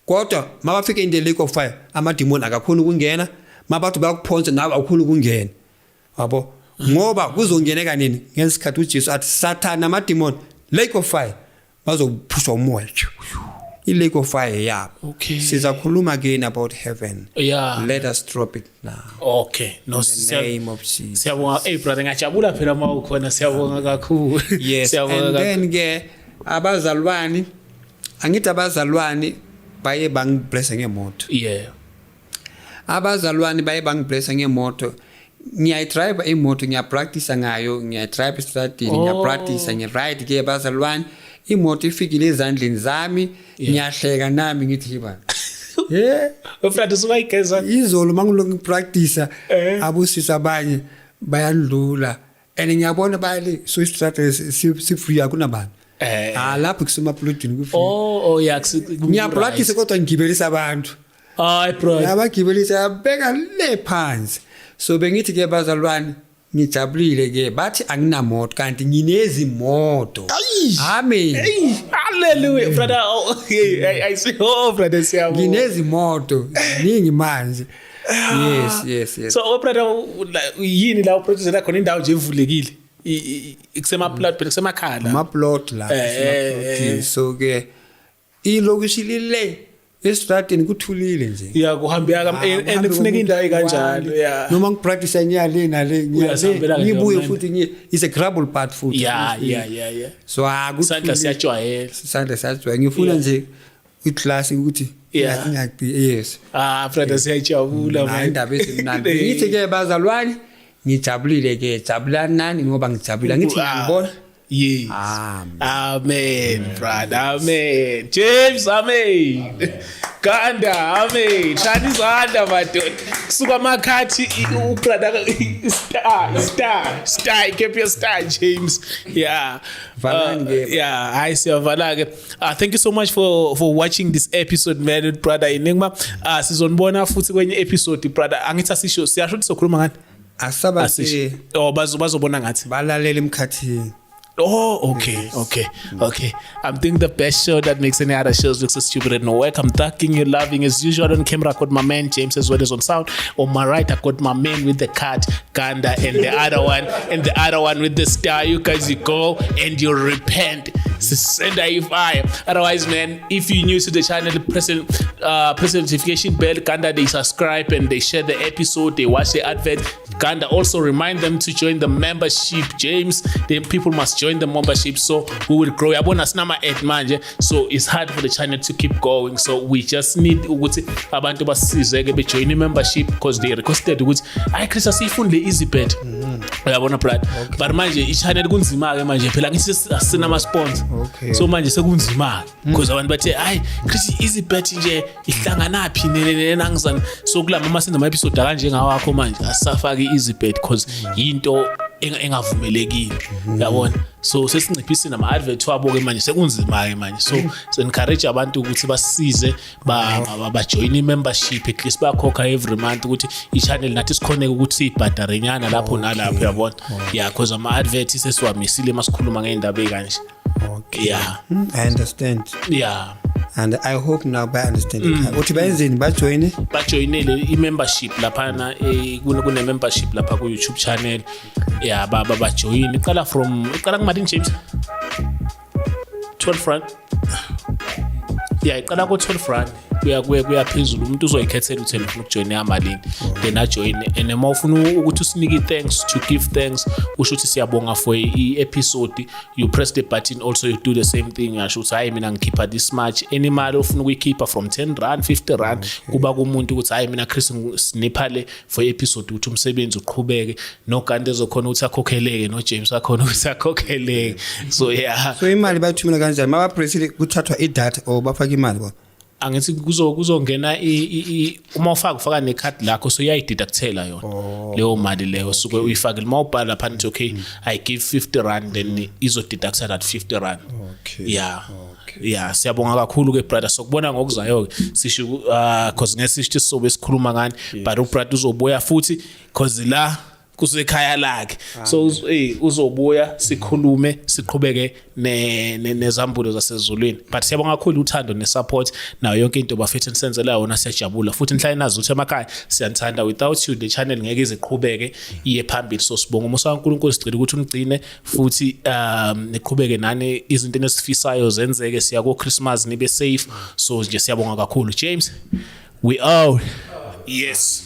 Kodwa mabafika in the lake of fire amadimoni akakhona ukungena mabathi bayakuphonsa nawe awukhona ukungena. Yabo ngoba kuzongeneka nini ngesikhathi uJesu athi Sathane amadimoni lake of fire bazophushwa umoya. Lake of fire yabo. Okay. Sizakhuluma again about heaven. Yeah. Let us drop it now. Okay. No, in the name of Jesus. Siyabonga brother ngajabula phela mawukhona siyabonga kakhulu. Yes. And then abazalwane angithi abazalwane baye bangiblessa ngemoto. Yeah. Abazalwane baye bangiblessa ngemoto. Ngiyayidrive imoto ngiyapractice ngayo, ngiyadrive estradini, ngiyapractice ngiride ke abazalwane. Imoto ifikile ezandleni zami, ngiyahleka nami ngithi yiba. Yeah. Ufrata subayigeza. Izolo mangiloko ngipractice abusisa abanye bayandlula. And ngiyabona bayale so istrategy si free akunabantu. Lapho kusema plotini ku free. Oh yeah, ngiyapractice kodwa ngigibelisa abantu. Hayi bro. Yabagibelisa abeka le phansi. So bengithi ke bazalwane ngijabulile ke bathi anginamoto kanti nginezimoto. Amen. Hallelujah. Brother, I see brother siyabonga. Nginezimoto ningi manje. Yes. So brother yini la uproducer la khona indawo nje evulekile. Ikusema plot but kusema khala. Ma plot la. So ke ilokishi lile estradini kuthulile nje. Yeah kuhambeka and kufuneka indawo kanjalo. Yeah. Noma ngipractice nyale nale ngibuye futhi is a gravel path futhi. Yeah. So kusandla siyajwayela. Sandla siyajwayela. Ngifuna nje iclass ukuthi yes. Brother siyajabula man. Indaba ezimnandi. Ngithi ke bazalwane ngijabulile ke jabulani nani ngoba ngijabula ngithi ngibona. Yes. Amen, brother. Amen. James, amen. Ganda, amen. Shani zanda madoda. Kusuka makhathi brother star. Keep your star, James. Yeah. I see Valage. Thank you so much for watching this episode, man, brother Enigma. Sizonibona futhi kwenye episode, brother. Angithi asisho siyasho sokhuluma ngani? Asabasi. Bazobona ngathi. Balalela emkhathini. Oh, okay. I'm doing the best show that makes any other shows look so stupid and no work. I'm thanking you, loving as usual. On camera, I got my man James as well as on sound. On my right, I got my man with the cat, Ganda, and the other one with the star. You guys, you go and you repent. Send a fire. Otherwise, man, if you're new to the channel, press notification bell. Ganda, they subscribe and they share the episode. They watch the advert. Ganda also remind them to join the membership. James, the people must join the membership so we will grow. Yabona sinama 8 manje, so it's hard for the channel to keep going. So we just need ukuthi abantu basizeke be join the membership because they requested ukuthi ay Chris asifundle EasyBet. Yabona brother. But manje i-channel kunzima ke manje phela ngithi asina ama sponsor. So manje sekunzima because abantu bathe ay Chris EasyBet nje ihlangana phi nenangizana. So kulama ama senza ama episode kanje ngawakho manje asafaki EasyBet because into engavumelekile yabona. So sesinciphise nama advert wabo ke manje sekunzima ke manje. So encourage abantu ukuthi basize ba join i-membership at least bakhokha every month ukuthi i-channel nathi sikhoneke ukuthi ibhadare nyana lapho nalapho yabona. Yeah, because ama advert sesiwamisile masikhuluma ngeindaba ekanje. Okay. Yeah. I understand. Yeah. And I hope now by understanding. Uthi bayenzeni bajoinele i-membership lapha na kune membership lapha ku YouTube channel. Yeah, ba join. Iqala kumalini James? 12 rand. Yeah, iqala ku 12 rand. Kuya phezulu umuntu uzoyikhethela uthena ufuna ukujoin yamalini then ajoin and uma ufuna ukuthi usinike thanks to give thanks usho ukuthi siyabonga for i-episode you press the button also you do the same thing yasho ukuthi hayi mina ngikhipha this much any mali ofuna ukuyikhipha from 10 rand 50 rand kuba kumuntu ukuthi hayi mina Chris siniphale for episode ukuthi umsebenzi uqhubeke no kanti ezokhona ukuthi akhokheleke no James akhona ukuthi akhokheleke so yeah so imali bathumela kanjani maba press kuthathwa i-data or bafaka imali bona angithi kuzongena uma ufaka necard lakho so uyayideductela yona leyo mali leyo suke uyifake uma ubhala phansi okay I give 50 rand then izodeducta that 50 rand. Yeah siyabonga kakhulu ke brother sokubona ngokuzayo ke sisho because ngesishthi sobe sikhuluma ngani but brother uzobuya futhi because la kusekhaya lakhe so uzobuya sikhulume siqhubeke nezambulo zasezulwini but siyabonga kakhulu uthando nesupport nayo yonke into bafethu nisenzela yona siyajabula futhi nihlale nazi ukuthi emakhaya siyanthanda without you the channel ngeke iziqhubeke iye phambili so sibonga umusa kaNkulunkulu sigcina ukuthi unigcine futhi niqhubeke nani izinto esifisayo zenzeke siya ku Christmas nibe safe so nje siyabonga kakhulu James we out. Yes.